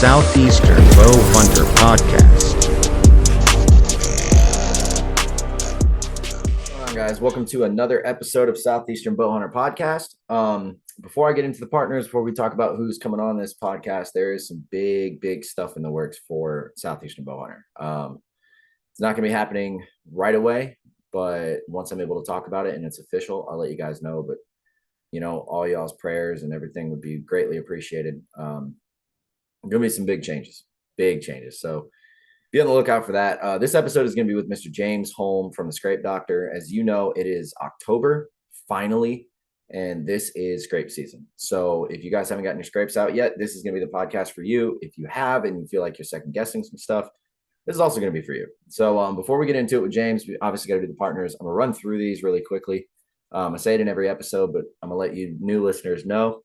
Southeastern Bow Hunter Podcast. All right, guys, welcome to another episode of Southeastern Bow Hunter Podcast. Before I get into the partners, before we talk about who's coming on this podcast, there is some big stuff in the works for Southeastern Bow Hunter. It's not going to be happening right away, but once I'm able to talk about it and it's official, I'll let you guys know. But all y'all's prayers and everything would be greatly appreciated. Going to be some big changes. So be on the lookout for that. This episode is going to be with Mr. James Holm from the Scrape Doctor. As you know, it is October finally, and this is scrape season. So if you guys haven't gotten your scrapes out yet, this is going to be the podcast for you. If you have and you feel like you're second guessing some stuff, this is also going to be for you. So before we get into it with James, we obviously got to do the partners. I'm going to run through these really quickly. I say it in every episode, but I'm going to let you new listeners know.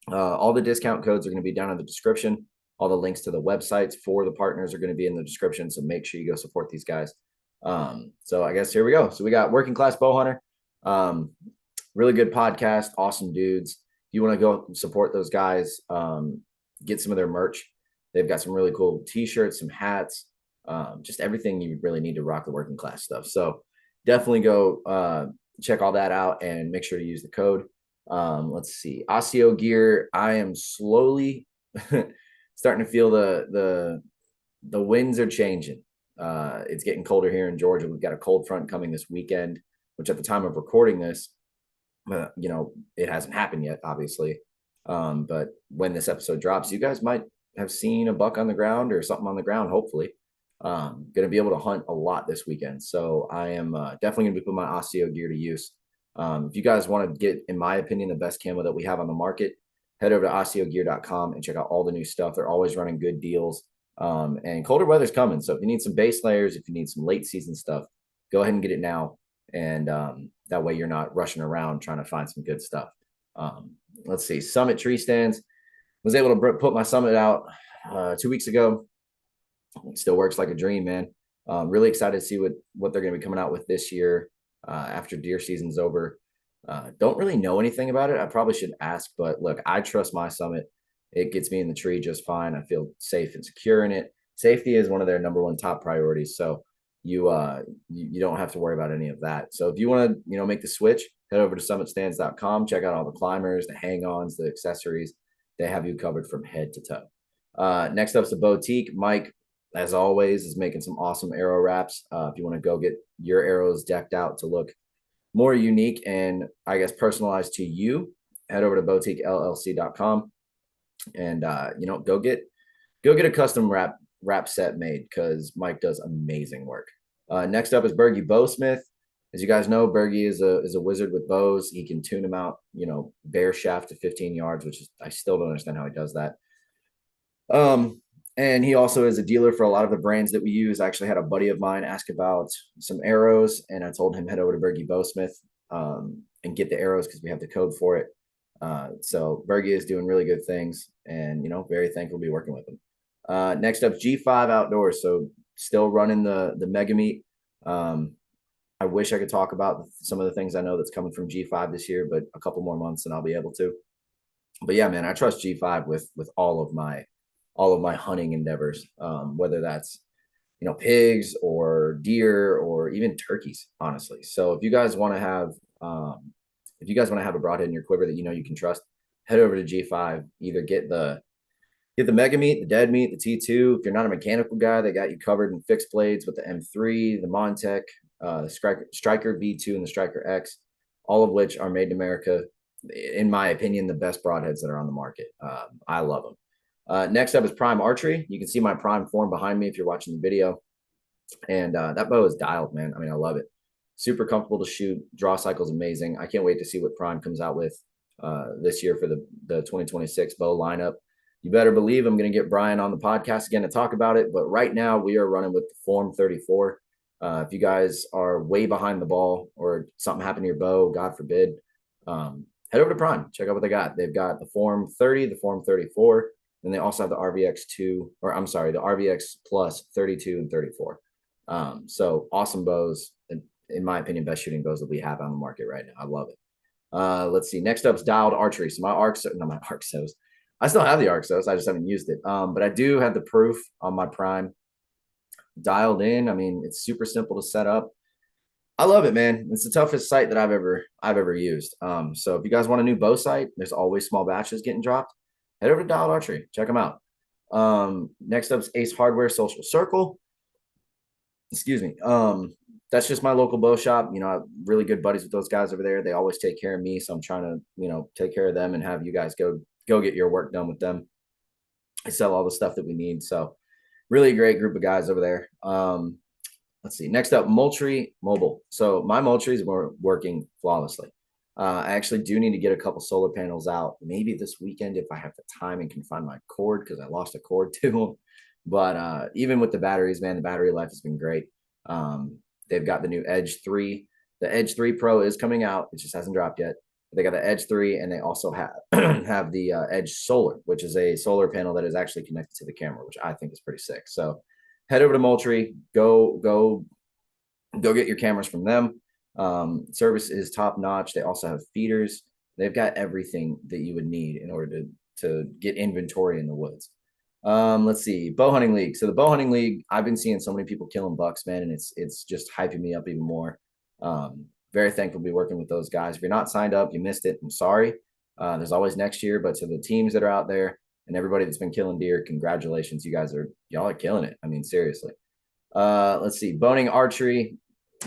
All the discount codes are going to be down in the description. All the links to the websites for the partners are going to be in the description. So make sure you go support these guys. So I guess here we go. So we got Working Class Bow Hunter. Really good podcast. Awesome dudes. If you want to go support those guys, get some of their merch. They've got some really cool t-shirts, some hats, just everything you really need to rock the working class stuff. So definitely go check all that out and make sure to use the code. Let's see. Osseo gear. I am slowly starting to feel the winds are changing. It's getting colder here in Georgia. We've got a cold front coming this weekend, which at the time of recording this, it hasn't happened yet, obviously. But when this episode drops, you guys might have seen a buck on the ground or something on the ground, hopefully. Going to be able to hunt a lot this weekend. So I am definitely going to be putting my Osseo gear to use. If you guys want to get, in my opinion, the best camo that we have on the market, head over to osseogear.com and check out all the new stuff. They're always running good deals. And colder weather's coming. So if you need some base layers, if you need some late season stuff, go ahead and get it now. And that way you're not rushing around trying to find some good stuff. Let's see. Summit tree stands. Was able to put my Summit out 2 weeks ago. It still works like a dream, man. Really excited to see what they're going to be coming out with this year after deer season's over. Don't really know anything about it. I probably should ask, but look, I trust my Summit. It gets me in the tree just fine. I feel safe and secure in it. Safety is one of their number one top priorities. So you don't have to worry about any of that. So if you want to, make the switch, head over to summitstands.com. Check out all the climbers, the hang-ons, the accessories. They have you covered from head to toe. Next up is the Boutique. Mike, as always, is making some awesome arrow wraps. If you want to go get your arrows decked out to look more unique and I guess personalized to you, head over to boutiquellc.com and go get a custom wrap set made because Mike does amazing work. Next up is Bergie Bowsmith. As you guys know, Bergie is a wizard with bows. He can tune them out, bare shaft to 15 yards, which is, I still don't understand how he does that. And he also is a dealer for a lot of the brands that we use. I actually had a buddy of mine ask about some arrows, and I told him head over to Bergie Bowsmith and get the arrows because we have the code for it. So Bergie is doing really good things, and very thankful to be working with him. Next up, G5 Outdoors. So still running the mega meet. I wish I could talk about some of the things I know that's coming from G5 this year, but a couple more months and I'll be able to. But yeah, man, I trust G5 with all of my hunting endeavors, whether that's pigs or deer or even turkeys, honestly. So if you guys want to have a broadhead in your quiver that you can trust, head over to G5. Either get the mega meat, the dead meat, the T2. If you're not a mechanical guy, they got you covered in fixed blades with the M3, the Montech, the Striker V2, and the Striker X, all of which are made in America. In my opinion, the best broadheads that are on the market. I love them. Next up is Prime Archery. You can see my Prime form behind me if you're watching the video. And that bow is dialed, man. I mean, I love it. Super comfortable to shoot. Draw cycle is amazing. I can't wait to see what Prime comes out with this year for the 2026 bow lineup. You better believe I'm going to get Brian on the podcast again to talk about it. But right now we are running with the Form 34. If you guys are way behind the ball or something happened to your bow, God forbid, head over to Prime. Check out what they got. They've got the Form 30, the Form 34. And they also have the the RVX Plus 32 and 34. So awesome bows. In my opinion, best shooting bows that we have on the market right now. I love it. Let's see. Next up is Dialed Archery. So I still have the Arxos. I just haven't used it. But I do have the proof on my Prime dialed in. I mean, it's super simple to set up. I love it, man. It's the toughest site that I've ever used. So if you guys want a new bow site, there's always small batches getting dropped. Head over to Dialed Archery, check them out. Next up is Ace Hardware Social Circle. Excuse me. That's just my local bow shop. You know, I'm really good buddies with those guys over there. They always take care of me, so I'm trying to, take care of them and have you guys go get your work done with them. I sell all the stuff that we need. So really great group of guys over there. Let's see. Next up, Moultrie Mobile. So my Moultries were working flawlessly. I actually do need to get a couple solar panels out, maybe this weekend if I have the time and can find my cord, because I lost a cord to them. But even with the batteries, man, the battery life has been great. They've got the new Edge 3. The Edge 3 Pro is coming out. It just hasn't dropped yet. They got the Edge 3, and they also have have the Edge Solar, which is a solar panel that is actually connected to the camera, which I think is pretty sick. So head over to Moultrie, go get your cameras from them. Service is top notch. They also have feeders. They've got everything that you would need in order to get inventory in the woods. Let's see, bow hunting league. So the bow hunting league, I've been seeing so many people killing bucks, man, and it's just hyping me up even more. Very thankful to be working with those guys. If you're not signed up, you missed it. I'm sorry. There's always next year, but to the teams that are out there and everybody that's been killing deer, congratulations. Y'all are killing it. I mean, seriously. Let's see, boning archery.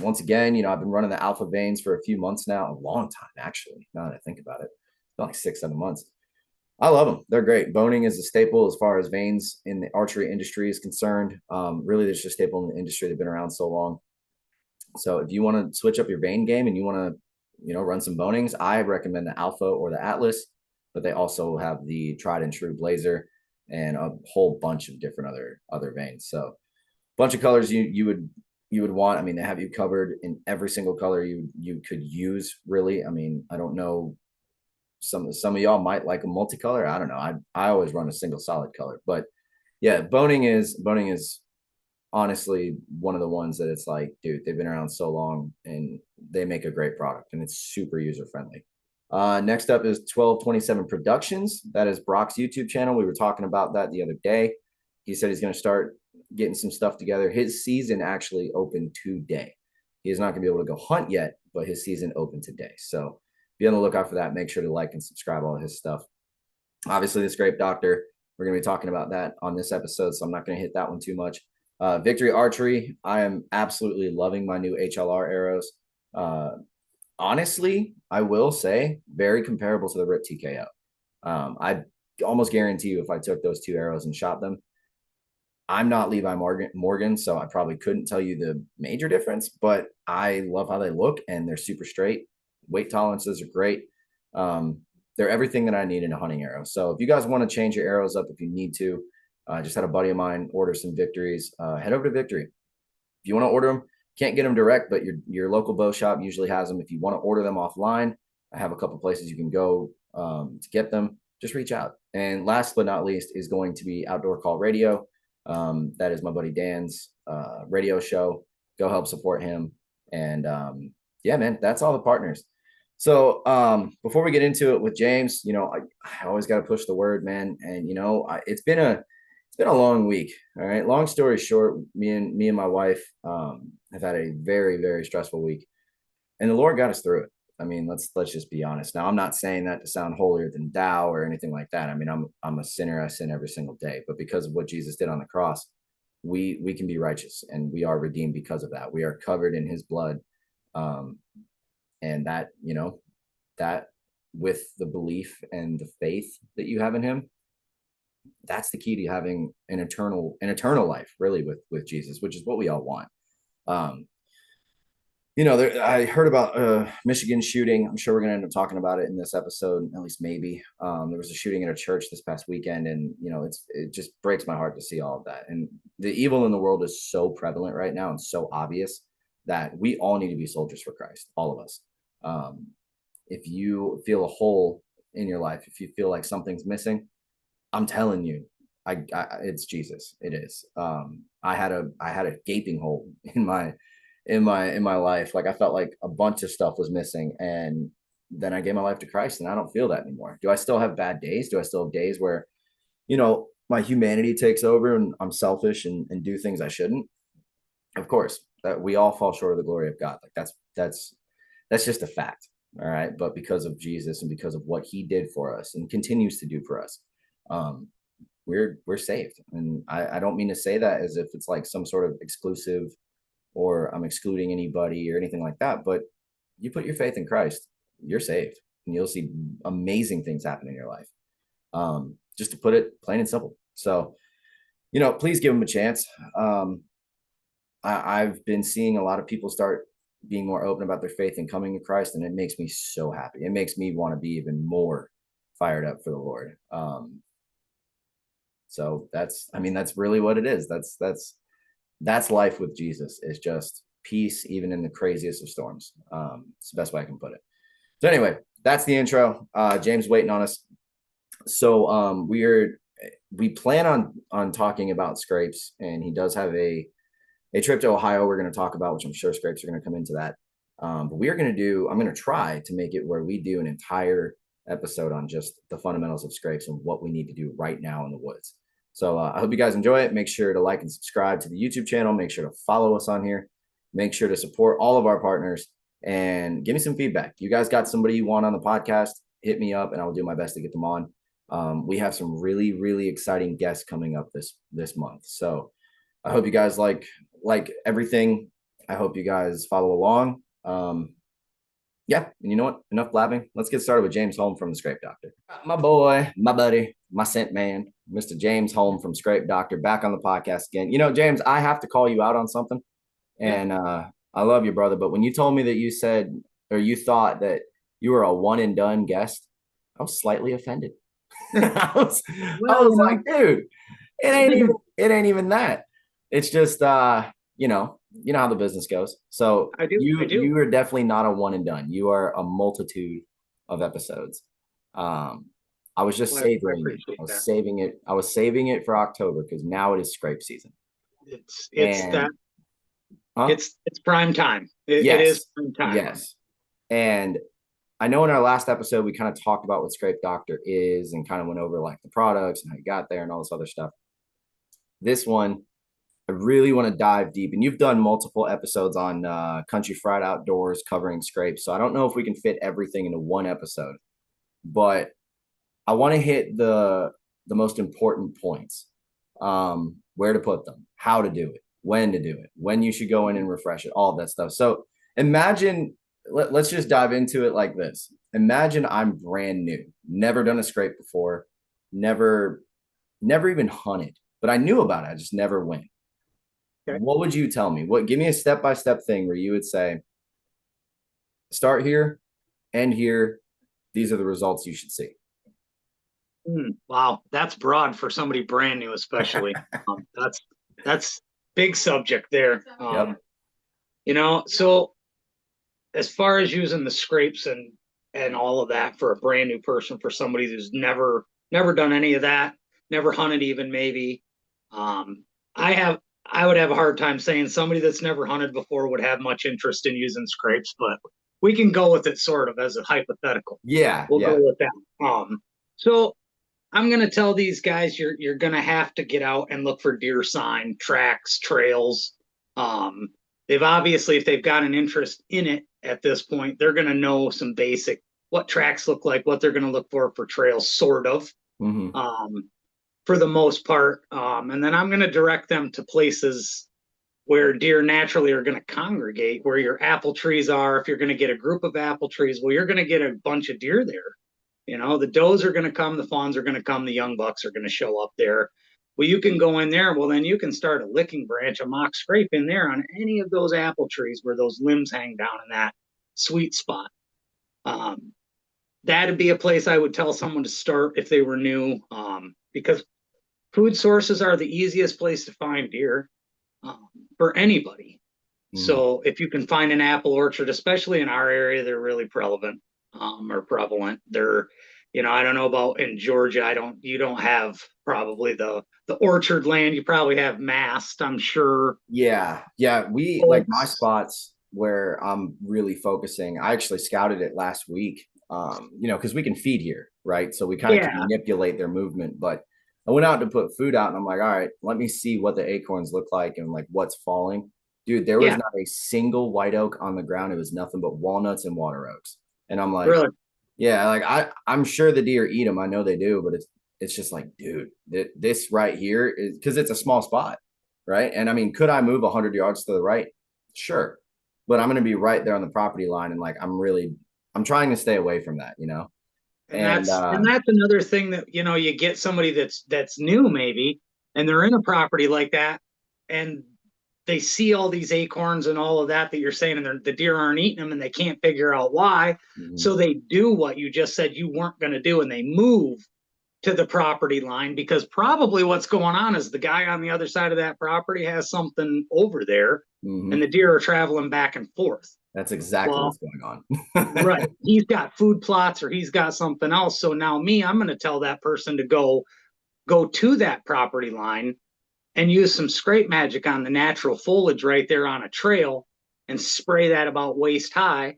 Once again, I've been running the alpha veins for a few months now, a long time, actually, now that I think about it. It's been like 6-7 months. I love them. They're great. Boning is a staple as far as veins in the archery industry is concerned. Really, there's just a staple in the industry. They've been around so long. So if you want to switch up your vein game and you want to, run some bonings, I recommend the Alpha or the Atlas, but they also have the tried and true Blazer and a whole bunch of different other veins. So bunch of colors you would want. I mean, they have you covered in every single color you could use, really. I mean, I don't know. Some of y'all might like a multicolor. I don't know. I always run a single solid color, but yeah, boning is honestly one of the ones that it's like, dude, they've been around so long and they make a great product and it's super user friendly. Next up is 1227 Productions. That is Brock's YouTube channel. We were talking about that the other day. He said he's going to start getting some stuff together. His season actually opened today. He is not going to be able to go hunt yet, but his season opened today. So be on the lookout for that. Make sure to like and subscribe all his stuff. Obviously, the Scrape Doctor. We're going to be talking about that on this episode, so I'm not going to hit that one too much. Victory Archery. I am absolutely loving my new HLR arrows. Honestly, I will say very comparable to the RIP TKO. I almost guarantee you if I took those two arrows and shot them, I'm not Levi Morgan, so I probably couldn't tell you the major difference, but I love how they look and they're super straight. Weight tolerances are great. They're everything that I need in a hunting arrow. So if you guys want to change your arrows up, if you need to, I just had a buddy of mine order some Victories. Head over to Victory. If you want to order them, can't get them direct, but your local bow shop usually has them. If you want to order them offline, I have a couple places you can go to get them. Just reach out. And last but not least is going to be Outdoor Call Radio. That is my buddy Dan's radio show. Go help support him. And yeah, man, that's all the partners. So before we get into it with James, I always got to push the word, man. And it's been a long week. All right. Long story short, me and my wife have had a very, very stressful week, and the Lord got us through it. I mean, let's just be honest. Now, I'm not saying that to sound holier than thou or anything like that. I mean, I'm a sinner. I sin every single day, but because of what Jesus did on the cross, we can be righteous, and we are redeemed because of that. We are covered in His blood, and that that with the belief and the faith that you have in Him, that's the key to having an eternal life, really, with Jesus, which is what we all want. I heard about Michigan shooting. I'm sure we're going to end up talking about it in this episode, at least maybe. There was a shooting at a church this past weekend, and it just breaks my heart to see all of that. And the evil in the world is so prevalent right now and so obvious that we all need to be soldiers for Christ, all of us. If you feel a hole in your life, if you feel like something's missing, I'm telling you, it's Jesus. It is. I had a gaping hole in my life. Like I felt like a bunch of stuff was missing, and then I gave my life to Christ, and I don't feel that anymore. Do I still have bad days? Do I still have days where, my humanity takes over and I'm selfish and do things I shouldn't? Of course, that we all fall short of the glory of God. Like that's just a fact. All right. But because of Jesus and because of what he did for us and continues to do for us, um, we're saved. And I don't mean to say that as if it's like some sort of exclusive or I'm excluding anybody or anything like that. But you put your faith in Christ, you're saved, and you'll see amazing things happen in your life. Just to put it plain and simple. So, please give them a chance. I've been seeing a lot of people start being more open about their faith and coming to Christ, and it makes me so happy. It makes me want to be even more fired up for the Lord. So that's really what it is. That's life with Jesus, is just peace, even in the craziest of storms. It's the best way I can put it. So anyway, that's the intro. James waiting on us. So we plan on talking about scrapes, and he does have a trip to Ohio we're going to talk about, which I'm sure scrapes are going to come into that. But I'm going to try to make it where we do an entire episode on just the fundamentals of scrapes and what we need to do right now in the woods. So I hope you guys enjoy it. Make sure to like and subscribe to the YouTube channel. Make sure to follow us on here. Make sure to support all of our partners and give me some feedback. You guys got somebody you want on the podcast, hit me up and I will do my best to get them on. We have some really, really exciting guests coming up this month. So I hope you guys like everything. I hope you guys follow along. Yeah, and you know what? Enough blabbing. Let's get started with James Holm from the Scrape Doctor. My boy, my buddy, my scent man, Mr. James Holm from Scrape Doctor, back on the podcast again. James, I have to call you out on something. And I love you, brother. But when you told me that you said, or you thought that you were a one and done guest, I was slightly offended. I was like, dude, it ain't even that. It's just, you know how the business goes. So I do. You are definitely not a one and done. You are a multitude of episodes. I was just savoring it. I was saving it. I was saving it for October because now it is scrape season. It's prime time. It is prime time. Yes. And I know in our last episode, we kind of talked about what Scrape Doctor is and kind of went over like the products and how you got there and all this other stuff. This one, I really want to dive deep. And you've done multiple episodes on Country Fried Outdoors covering scrapes. So I don't know if we can fit everything into one episode, but I want to hit the most important points. Where to put them, how to do it, when to do it, when you should go in and refresh it, all of that stuff. So imagine, let's just dive into it like this. Imagine I'm brand new, never done a scrape before, never even hunted, but I knew about it. I just never went. Okay. What would you tell me? Give me a step-by-step thing where you would say, start here, end here. These are the results you should see. Wow, that's broad for somebody brand new, especially. That's big subject there. Yep. So as far as using the scrapes and all of that for a brand new person, for somebody who's never done any of that, never hunted even maybe, I would have a hard time saying somebody that's never hunted before would have much interest in using scrapes, but we can go with it sort of as a hypothetical. Yeah, we'll go with that. So I'm going to tell these guys you're going to have to get out and look for deer sign, tracks, trails. They've obviously, if they've got an interest in it at this point, they're going to know some basic, what tracks look like, what they're going to look for trails, sort of, for the most part. And then I'm going to direct them to places where deer naturally are going to congregate, where your apple trees are. If you're going to get a group of apple trees, well, you're going to get a bunch of deer there. The does are going to come, the fawns are going to come, the young bucks are going to show up there. Well, you can go in there. Well, then you can start a licking branch, a mock scrape in there on any of those apple trees where those limbs hang down in that sweet spot. That'd be a place I would tell someone to start if they were new, because food sources are the easiest place to find deer for anybody. So if you can find an apple orchard, especially in our area, they're really prevalent. They're, I don't know about in Georgia. You don't have probably the orchard land. You probably have mast, I'm sure. Yeah. We like my spots where I'm really focusing. I actually scouted it last week. because we can feed here, right? So we kind of can manipulate their movement. But I went out to put food out, and I'm like, all right, let me see what the acorns look like and like what's falling. Dude, there was not a single white oak on the ground. It was nothing but walnuts and water oaks. And I'm like, Really? yeah, like I'm sure the deer eat them. I know they do, but it's just like, dude, this right here is because it's a small spot, right? And I mean, could I move 100 yards to the right? Sure, but I'm going to be right there on the property line, and like I'm trying to stay away from that, And that's another thing that, you get somebody that's new maybe, and they're in a property like that, and they see all these acorns and all of that you're saying, and the deer aren't eating them, and they can't figure out why. So they do what you just said you weren't going to do, and they move to the property line, because probably what's going on is the guy on the other side of that property has something over there, and the deer are traveling back and forth. That's exactly what's going on. Right. He's got food plots, or he's got something else. So now I'm going to tell that person to go to that property line and use some scrape magic on the natural foliage right there on a trail, and spray that about waist high,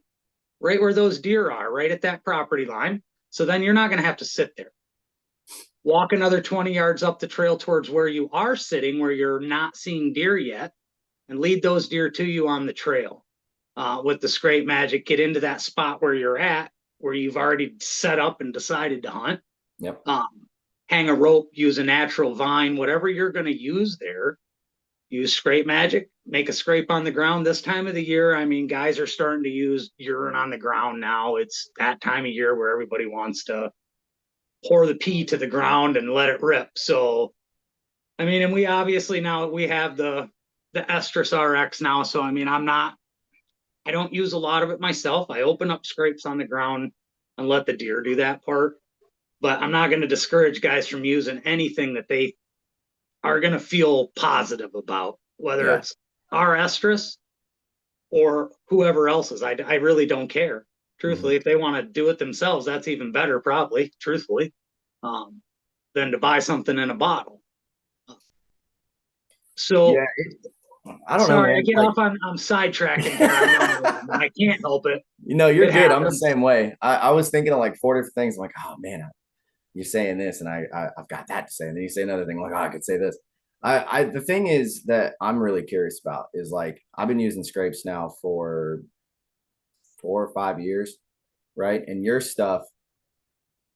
right where those deer are, right at that property line. So then you're not going to have to sit there. Walk another 20 yards up the trail towards where you are sitting, where you're not seeing deer yet, and lead those deer to you on the trail. With the scrape magic, get into that spot where you're at, where you've already set up and decided to hunt. Yep. Hang a rope, use a natural vine, whatever you're going to use there. Use scrape magic, make a scrape on the ground. This time of the year, I mean, guys are starting to use urine on the ground now. It's that time of year where everybody wants to pour the pee to the ground and let it rip. So, I mean, and we obviously now we have the Estrus RX now. So, I mean, I don't use a lot of it myself. I open up scrapes on the ground and let the deer do that part. But I'm not going to discourage guys from using anything that they are going to feel positive about, whether it's our Estrus or whoever else's. I really don't care. Truthfully, if they want to do it themselves, that's even better, probably, truthfully, than to buy something in a bottle. So, I don't know. Sorry, Man. I get off on sidetracking here. I can't help it. You're It good. happens. I'm the same way. I was thinking of like 4 different things. I'm like, oh man, you're saying this, and I've got that to say, and then you say another thing. I'm like, oh, I could say this. The thing is that I'm really curious about is like I've been using scrapes now for 4 or 5 years, right? And your stuff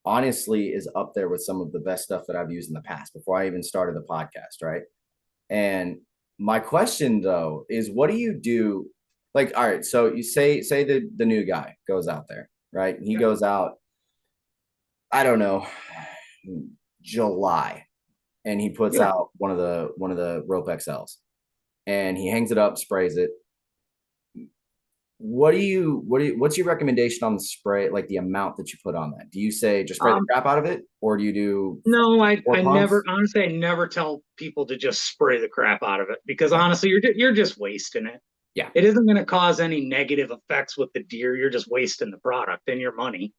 honestly is up there with some of the best stuff that I've used in the past before I even started the podcast, right? And my question though is, what do you do? Like, all right, so you say the new guy goes out there, right? And he goes out, I don't know, July, and he puts out one of the rope XLs, and he hangs it up, sprays it. What's your recommendation on the spray, like the amount that you put on that? Do you say just spray the crap out of it, or do you do no, I never tell people to just spray the crap out of it, because honestly you're just wasting it. Yeah, it isn't going to cause any negative effects with the deer. You're just wasting the product and your money.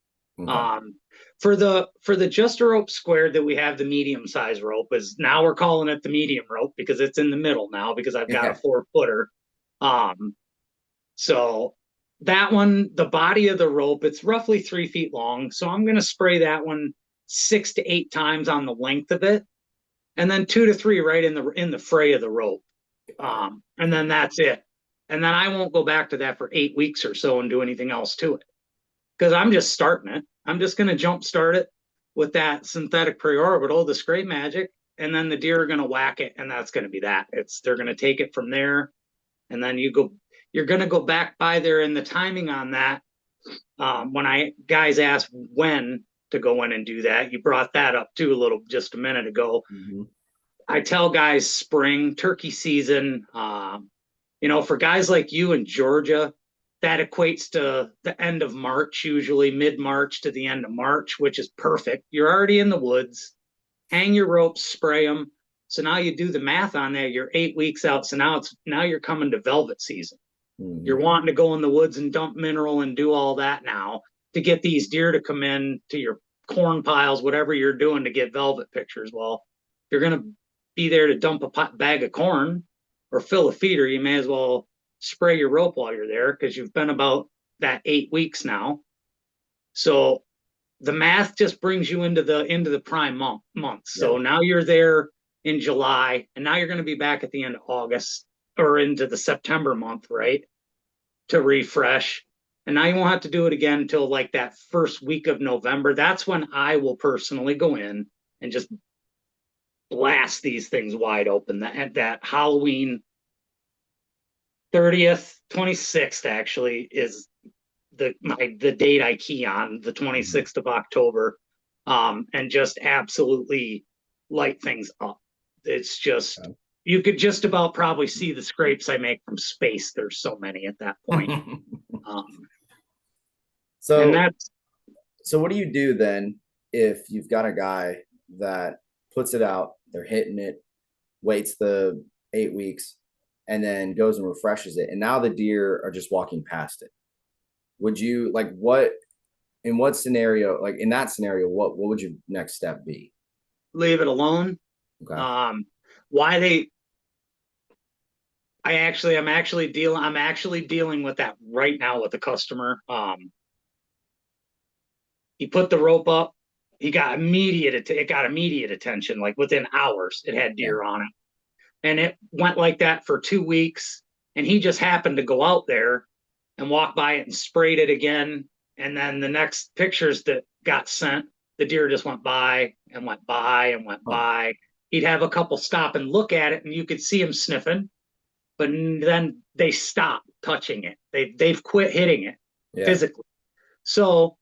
For the Just a Rope Squared that we have, the medium size rope, is now we're calling it the medium rope because it's in the middle now, because I've got a 4-footer. So that one, the body of the rope, it's roughly 3 feet long. So I'm going to spray that one 6 to 8 times on the length of it, and then 2 to 3 right in the fray of the rope. And then that's it. And then I won't go back to that for 8 weeks or so and do anything else to it, because I'm just starting it. I'm just going to jump start it with that synthetic preorbital, the scrape magic, and then the deer are going to whack it, and that's going to be that. They're going to take it from there, and then you're going to go back by there. And the timing on that, when guys ask when to go in and do that, you brought that up too just a minute ago. I tell guys spring, turkey season. For guys like you in Georgia, that equates to the end of March, usually mid-March to the end of March, which is perfect. You're already in the woods. Hang your ropes, spray them. So now you do the math on that. You're 8 weeks out. So now you're coming to velvet season. You're wanting to go in the woods and dump mineral and do all that now to get these deer to come in to your corn piles, whatever you're doing to get velvet pictures. Well, if you're going to be there to dump a bag of corn or fill a feeder, you may as well spray your rope while you're there, because you've been about that 8 weeks now. So the math just brings you into the prime months. So Yeah. now you're there in July, and now you're going to be back at the end of August or into the September month, right? To refresh. And now you won't have to do it again until like that first week of November. That's when I will personally go in and just blast these things wide open. That Halloween 30th, 26th actually is the date I key on, the 26th of October, and just absolutely light things up. It's just you could just about probably see the scrapes I make from space. There's so many at that point. And So that's so what do you do then if you've got a guy that puts it out, they're hitting it, waits the 8 weeks, and then goes and refreshes it, and now the deer are just walking past it? Would you like what in what scenario, like in that scenario, what would your next step be? leave it alone. Okay. Why they I'm actually dealing with that right now with a customer. He put the rope up. It got immediate attention. Like within hours, it had Yeah. deer on it, and it went like that for 2 weeks. And he just happened to go out there and walk by it and sprayed it again. And then the next pictures that got sent, the deer just went by and went by and went Huh. by. He'd have a couple stop and look at it, and you could see him sniffing, but then they stop touching it. They've quit hitting it Yeah. physically. So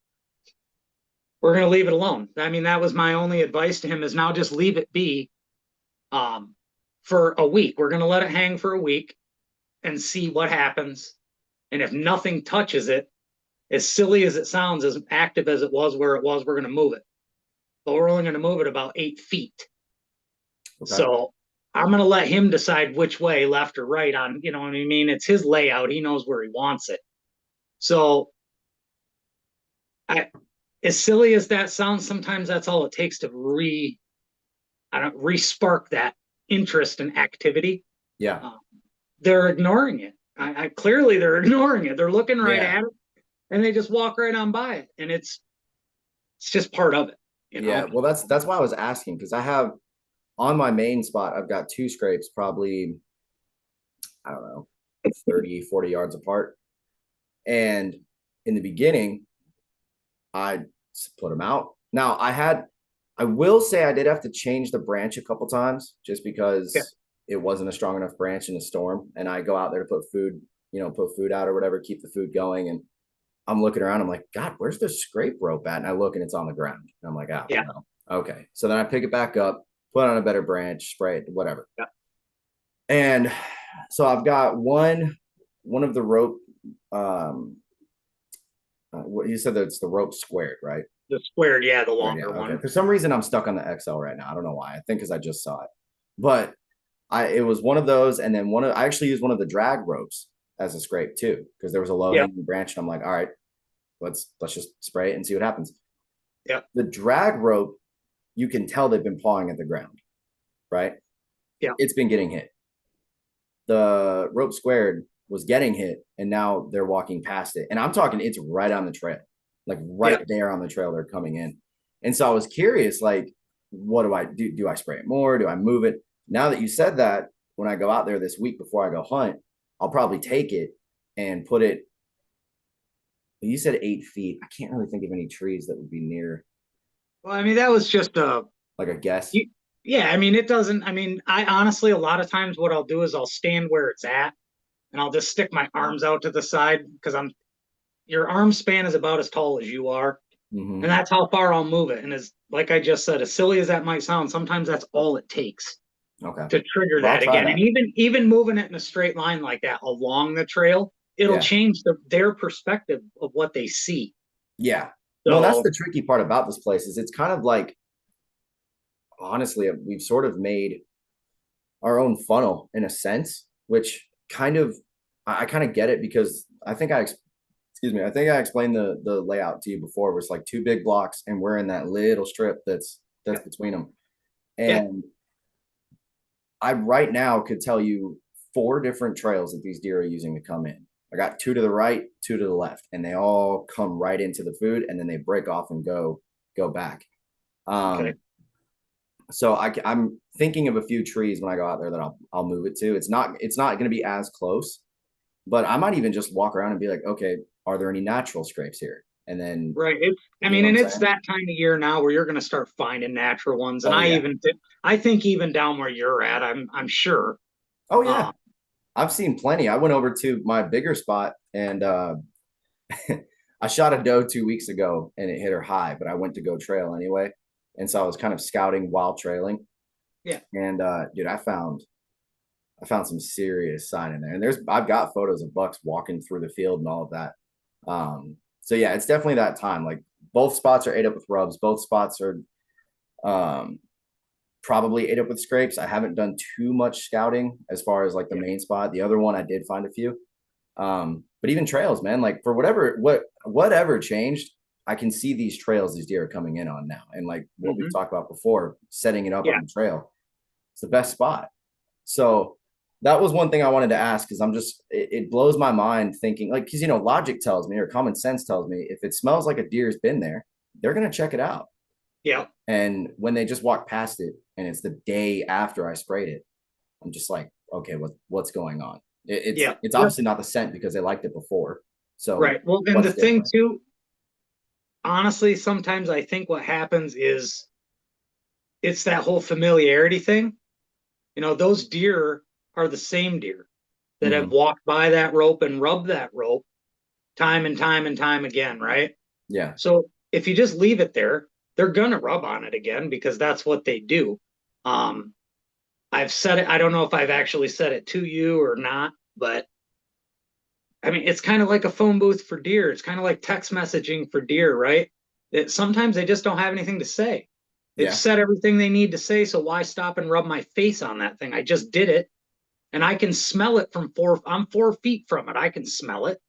we're going to leave it alone. I mean, that was my only advice to him is now just leave it be for a week. We're going to let it hang for a week and see what happens. And if nothing touches it, as silly as it sounds, as active as it was where it was, we're going to move it. But we're only going to move it about 8 feet. Okay. So I'm going to let him decide which way, left or right on, you know what I mean? It's his layout. He knows where he wants it. So as silly as that sounds, sometimes that's all it takes to re-spark that interest and activity. Yeah. They're ignoring it. Clearly they're ignoring it. They're looking right Yeah. at it, and they just walk right on by it, and it's just part of it. Yeah. Well, that's why I was asking, because I have on my main spot, I've got 2 scrapes, probably, I don't know, 30, 40 yards apart. And in the beginning, I put them out. Now I will say I did have to change the branch a couple times just because it wasn't a strong enough branch in the storm. And I go out there to put food, put food out or whatever, keep the food going. And I'm looking around, I'm like, God, where's the scrape rope at? And I look and it's on the ground. And I'm like, oh, Yeah. no. Okay. So then I pick it back up, put on a better branch, spray it, whatever. Yeah. And so I've got one of the rope, what you said that it's the rope squared, right? The squared, yeah, the longer Yeah, okay. one. For some reason, I'm stuck on the XL right now. I don't know why. I think because I just saw it, but it was one of those, and then I actually used one of the drag ropes as a scrape too, because there was a low hanging branch, and I'm like, all right, let's just spray it and see what happens. Yeah. The drag rope, you can tell they've been pawing at the ground, right? Yeah. It's been getting hit. The rope squared was getting hit, and now they're walking past it. And I'm talking, it's right on the trail, like right there on the trail they're coming in. And so I was curious, like, what do I do? Do I spray it more? Do I move it? Now that you said that, when I go out there this week before I go hunt, I'll probably take it and put it. You said 8 feet. I can't really think of any trees that would be near. Well, I mean, that was just like a guess. Yeah, I mean, it doesn't. I mean, I honestly, a lot of times, what I'll do is I'll stand where it's at, and I'll just stick my arms out to the side because your arm span is about as tall as you are, and that's how far I'll move it. And as like I just said, as silly as that might sound, sometimes that's all it takes to trigger that again. And even moving it in a straight line like that along the trail, it'll change their perspective of what they see. Yeah. So, well, that's the tricky part about this place is it's kind of like, honestly, we've sort of made our own funnel in a sense, which kind of, I kind of get it because I think I explained the layout to you before. It was like 2 big blocks and we're in that little strip that's between them. And I right now could tell you 4 different trails that these deer are using to come in. I got 2 to the right, 2 to the left, and they all come right into the food, and then they break off and go back. Okay. So I'm thinking of a few trees when I go out there that I'll move it to. It's not going to be as close, but I might even just walk around and be like, okay, are there any natural scrapes here? And then, Right. I you know mean, what and I'm it's saying? that time of year now where you're going to start finding natural ones. And Oh yeah, I think even down where you're at, I'm sure. oh yeah. Uh, I've seen plenty. I went over to my bigger spot and I shot a doe 2 weeks ago and it hit her high, but I went to go trail anyway. And so I was kind of scouting while trailing. yeah. And dude, I found some serious sign in there. And I've got photos of bucks walking through the field and all of that. So yeah, it's definitely that time. Like both spots are ate up with rubs. Both spots are um, probably ate up with scrapes. I haven't done too much scouting as far as like the main spot. The other one I did find a few. But even trails, man, like for whatever changed, I can see these trails these deer are coming in on now. And like what we've talked about before, setting it up Yeah. on the trail, it's the best spot. So that was one thing I wanted to ask because it blows my mind thinking like, because, logic tells me or common sense tells me if it smells like a deer's been there, they're going to check it out. Yeah. And when they just walk past it and it's the day after I sprayed it, I'm just like, okay, what's going on? Yeah. It's obviously not the scent because they liked it before. So Right. Well, and the what's thing different? too, honestly, sometimes I think what happens is it's that whole familiarity thing. Those deer are the same deer that have Mhm. walked by that rope and rubbed that rope time and time and time again, right? Yeah. So if you just leave it there, they're gonna rub on it again because that's what they do. Um, I've said it. I don't know if I've actually said it to you or not, but I mean, it's kind of like a phone booth for deer. It's kind of like text messaging for deer, right? That sometimes they just don't have anything to say. They've Yeah. said everything they need to say, so why stop and rub my face on that thing? I just did it, and I can smell it from I'm 4 feet from it. I can smell it.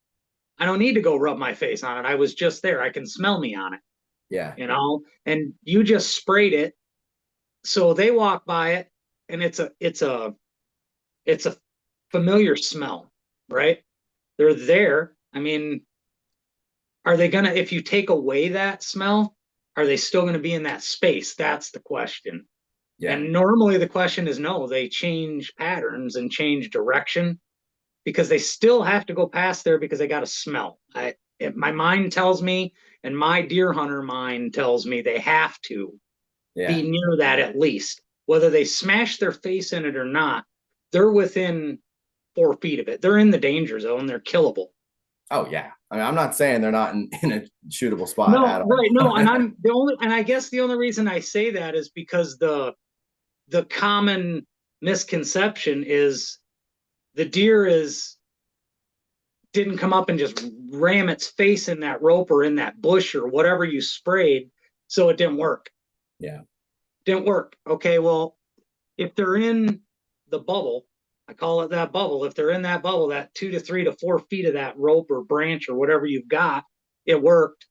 I don't need to go rub my face on it. I was just there. I can smell me on it, Yeah. and you just sprayed it. So they walk by it, and it's a familiar smell, right? They're there. I mean, are they gonna, if you take away that smell, are they still gonna be in that space? That's the question. Yeah. And normally the question is no, they change patterns and change direction because they still have to go past there because they got to smell. My mind tells me, and my deer hunter mind tells me they have to Yeah. be near that at least. Whether they smash their face in it or not, they're within 4 feet of it. They're in the danger zone. They're killable. Oh yeah. I mean, I'm not saying they're not in a shootable spot No, at all. right, no, and I guess the only reason I say that is because the common misconception is the deer didn't come up and just ram its face in that rope or in that bush or whatever you sprayed, so it didn't work. Yeah. Didn't work. Okay, well, if they're in the bubble, I call it that bubble. If they're in that bubble, that 2 to 3 to 4 feet of that rope or branch or whatever you've got, it worked.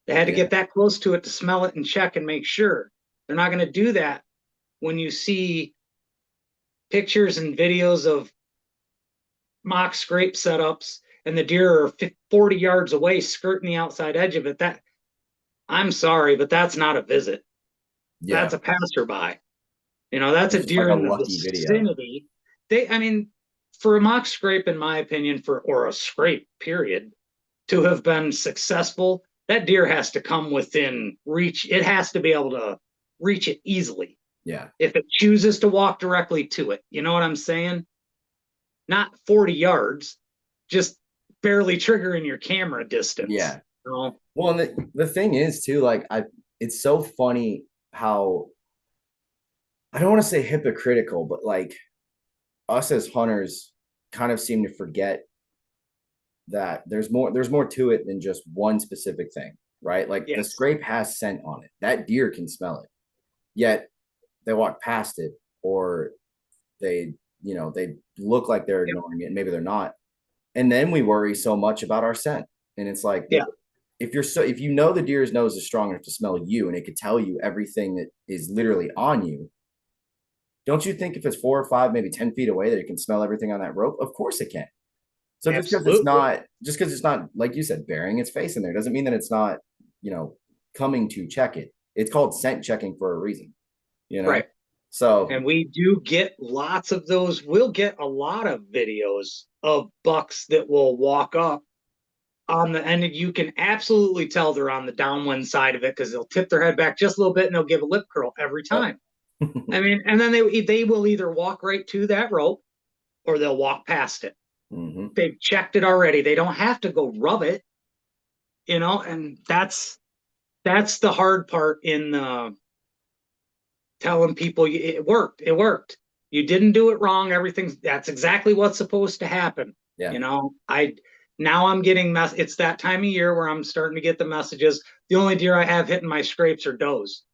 They had to Yeah. get that close to it to smell it and check and make sure. They're not going to do that when you see pictures and videos of mock scrape setups and the deer are 40 yards away skirting the outside edge of it. That, I'm sorry, but that's not a visit. Yeah. That's a passerby. That's It's a just like deer a in the lucky video. vicinity. I mean, for a mock scrape, in my opinion, or a scrape, period, to have been successful, that deer has to come within reach. It has to be able to reach it easily. Yeah. If it chooses to walk directly to it, you know what I'm saying? Not 40 yards, just barely triggering your camera distance. Yeah. You know? Well, and the thing is too, like it's so funny how I don't want to say hypocritical, but like us as hunters kind of seem to forget that there's more to it than just one specific thing, right? Like the Yes. scrape has scent on it. That deer can smell it. Yet they walk past it or they look like they're Yep. ignoring it. Maybe they're not. And then we worry so much about our scent. And it's like, Yeah. well, if you know the deer's nose is strong enough to smell you and it could tell you everything that is literally on you, don't you think if it's 4 or 5, maybe 10 feet away that it can smell everything on that rope? Of course it can. So Absolutely. just because it's not, like you said, burying its face in there doesn't mean that it's not, coming to check it. It's called scent checking for a reason, you know? Right. So And we do get lots of those. We'll get a lot of videos of bucks that will walk up on the end, and you can absolutely tell they're on the downwind side of it because they'll tip their head back just a little bit and they'll give a lip curl every yep. time. I mean, and then they will either walk right to that rope or they'll walk past it. Hmm. They've checked it already. They don't have to go rub it, and that's the hard part in telling people it worked. It worked. You didn't do it wrong. That's exactly what's supposed to happen. Yeah. I now I'm getting it's that time of year where I'm starting to get the messages. The only deer I have hitting my scrapes are does.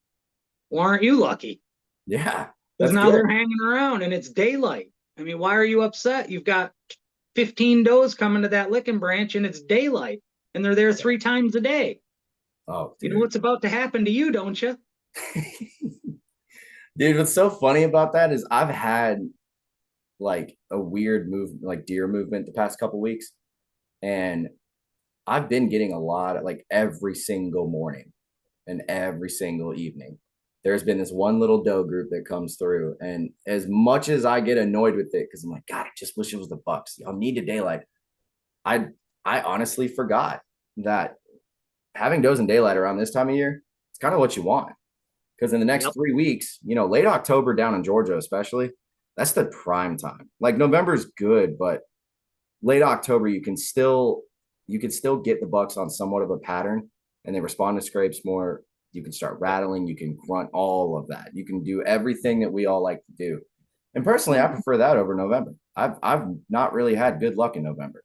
Well, aren't you lucky? Yeah. Because That's now good. they're hanging around and it's daylight. I mean, why are you upset? You've got 15 does coming to that licking branch and it's daylight and they're there 3 times a day. Oh, You know dude. what's about to happen to you, don't you? Dude, what's so funny about that is I've had like a weird move, like deer movement the past couple weeks. And I've been getting a lot of like every single morning and every single evening. There's been this one little doe group that comes through. And as much as I get annoyed with it, because I'm like, God, I just wish it was the bucks. Y'all need a daylight. I I honestly forgot that having does and daylight around this time of year, it's kind of what you want. Because in the next Yep. 3 weeks, late October down in Georgia, especially, that's the prime time. Like November's good, but late October, you can still get the bucks on somewhat of a pattern and they respond to scrapes more. You can start rattling, you can grunt, all of that. You can do everything that we all like to do. And personally, I prefer that over November. I've not really had good luck in November.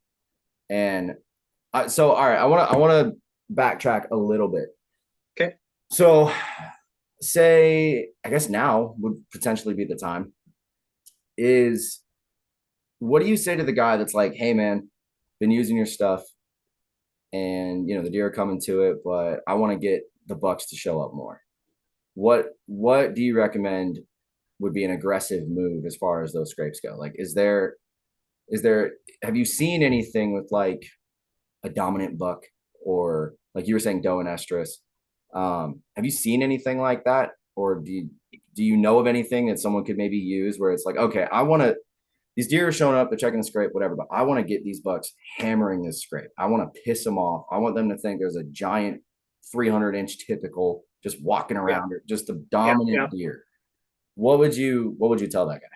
And so all right, I want to backtrack a little bit. Okay. So say I guess now would potentially be the time. Is What do you say to the guy that's like, hey man, been using your stuff and the deer are coming to it, but I want to get the bucks to show up more. What do you recommend would be an aggressive move as far as those scrapes go? Like, is there have you seen anything with like a dominant buck, or like you were saying doe and estrus? Have you seen anything like that, or do you know of anything that someone could maybe use where it's like, okay, I want to, these deer are showing up, they're checking the scrape, whatever, but I want to get these bucks hammering this scrape. I want to piss them off. I want them to think there's a giant 300-inch typical just walking Yeah. around, just a Yeah. dominant deer. What would you tell that guy?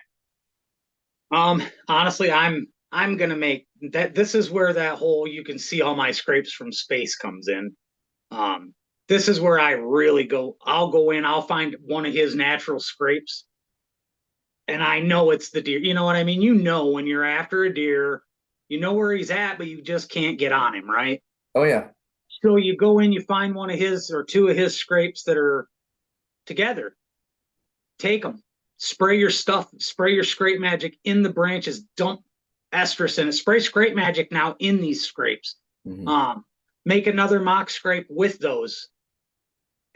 Honestly, I'm gonna make that. This is where that whole you can see all my scrapes from space comes in. Um, this is where I really go. I'll go in. I'll find one of his natural scrapes, and I know it's the deer. You know what I mean? You know when you're after a deer, you know where he's at, but you just can't get on him, right? Oh yeah. So you go in, you find one of his or two of his scrapes that are together. Take them, spray your stuff, spray your scrape magic in the branches, dump estrus in it, spray scrape magic now in these scrapes. Mm-hmm. Make another mock scrape with those,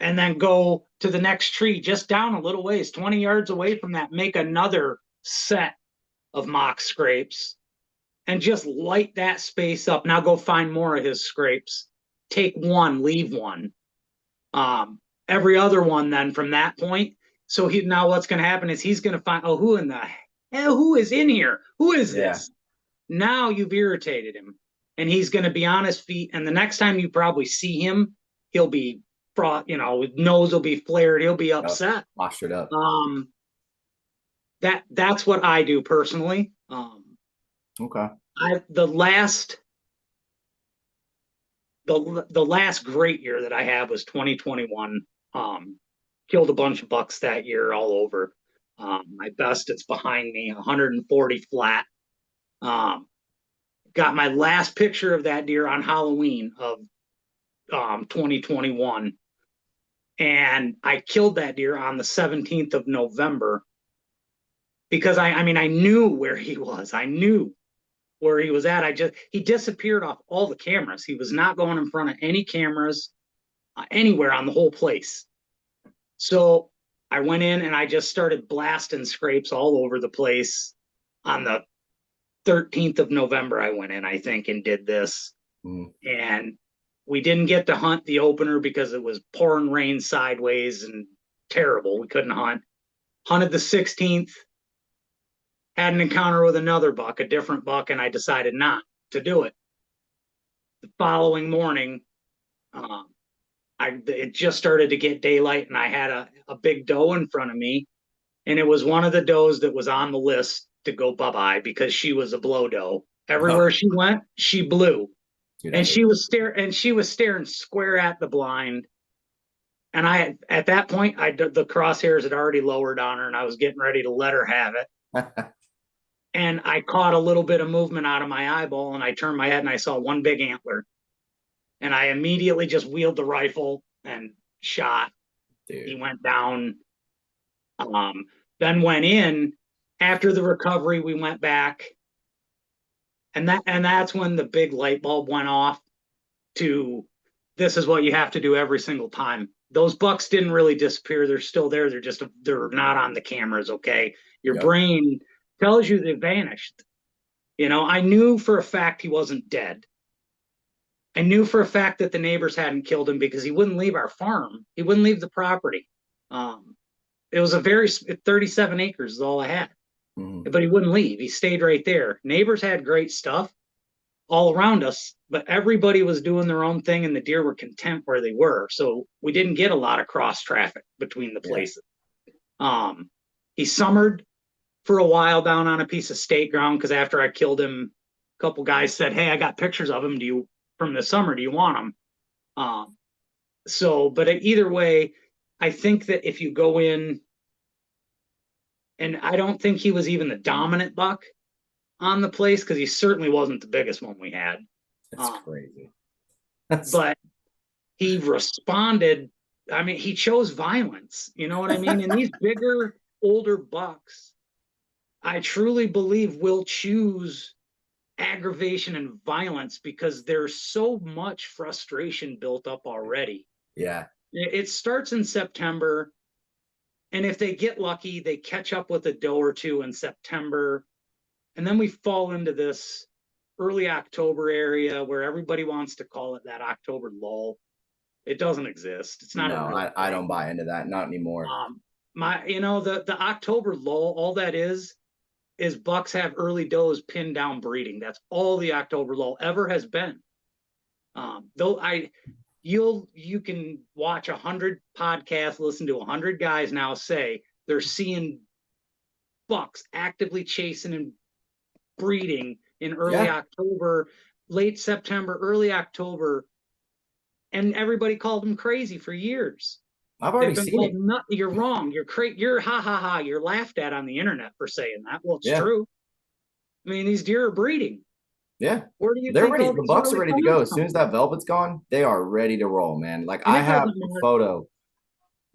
and then go to the next tree just down a little ways, 20 yards away from that, make another set of mock scrapes and just light that space up. Now go find more of his scrapes. Take one, leave one. Every other one then from that point. So now what's going to happen is he's going to find, oh, who in the hell, who is in here? Who is Yeah. this? Now you've irritated him and he's going to be on his feet. And the next time you probably see him, he'll be fraught, his nose will be flared. He'll be upset. Postured up. That's what I do personally. Okay. The last great year that I have was 2021. Killed a bunch of bucks that year all over. My best, it's behind me, 140 flat. Got my last picture of that deer on Halloween of 2021. And I killed that deer on the 17th of November because I knew where he was. I knew where he was at. He disappeared off all the cameras. He was not going in front of any cameras anywhere on the whole place. So I went in and I just started blasting scrapes all over the place on the 13th of November, I went in, I think, and did this. And we didn't get to hunt the opener because it was pouring rain sideways and terrible. We couldn't hunt. Hunted the 16th, had an encounter with another buck, a different buck, and I decided not to do it. The following morning, it just started to get daylight, and I had a big doe in front of me, and it was one of the does that was on the list to go bye-bye because she was a blow doe. Everywhere she went, she blew. Dude, and she was staring square at the blind. And at that point, the crosshairs had already lowered on her, and I was getting ready to let her have it. And I caught a little bit of movement out of my eyeball, and I turned my head and I saw one big antler. And I immediately just wheeled the rifle and shot. Dude. He went down. Then went in. After the recovery, we went back. And that's when the big light bulb went off to, this is what you have to do every single time. Those bucks didn't really disappear. They're still there. They're not on the cameras. Okay. Your brain tells you they vanished. I knew for a fact he wasn't dead. I knew for a fact that the neighbors hadn't killed him because he wouldn't leave our farm. He wouldn't leave the property. It was 37 acres is all I had. But he wouldn't leave. He stayed right there. Neighbors had great stuff all around us, but everybody was doing their own thing, and the deer were content where they were. So we didn't get a lot of cross traffic between the places. He summered for a while down on a piece of state ground because after I killed him, a couple guys said, "Hey, I got pictures of him. From the summer? Do you want them?" But either way, I think that if you go in. And I don't think he was even the dominant buck on the place because he certainly wasn't the biggest one we had. That's crazy. But he responded. I mean, he chose violence. You know what I mean? And these bigger, older bucks, I truly believe will choose aggravation and violence because there's so much frustration built up already. Yeah. It starts in September. And if they get lucky, they catch up with a doe or two in September. And then we fall into this early October area where everybody wants to call it that October lull. It doesn't exist. It's not. No, I don't buy into that. Not anymore. The October lull, all that is bucks have early does pinned down breeding. That's all the October lull ever has been. You can watch 100 podcasts, listen to 100 guys now say they're seeing bucks actively chasing and breeding in early October, late September, early October, and everybody called them crazy for years. I've already seen it. You're wrong. You're ha ha ha. You're laughed at on the internet for saying that. Well, it's true. I mean, these deer are breeding. Yeah. Where do you They're think ready? The bucks are ready to go. As soon as that velvet's gone, they are ready to roll, man. Like I have a photo.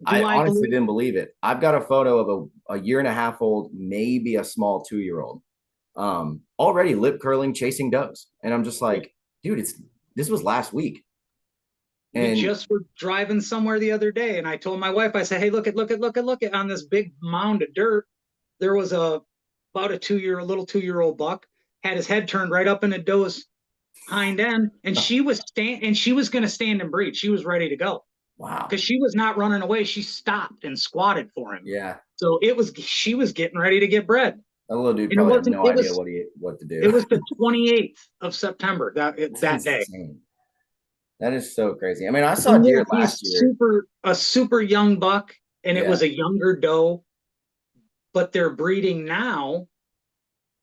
I honestly didn't believe it. I've got a photo of a 1.5 year old, maybe a small 2-year-old, already lip curling, chasing does. And I'm just like, dude, this was last week. And we just were driving somewhere the other day, and I told my wife, I said, "Hey, look at on this big mound of dirt. There was about a little 2-year-old buck." Had his head turned right up in the doe's hind end, and she was going to stand and breed. She was ready to go. Wow. Because she was not running away. She stopped and squatted for him. Yeah. So she was getting ready to get bred. That little dude probably had no idea what to do. It was the 28th of September that day. That is so crazy. I mean, I saw deer last year. A super young buck, and it was a younger doe, but they're breeding now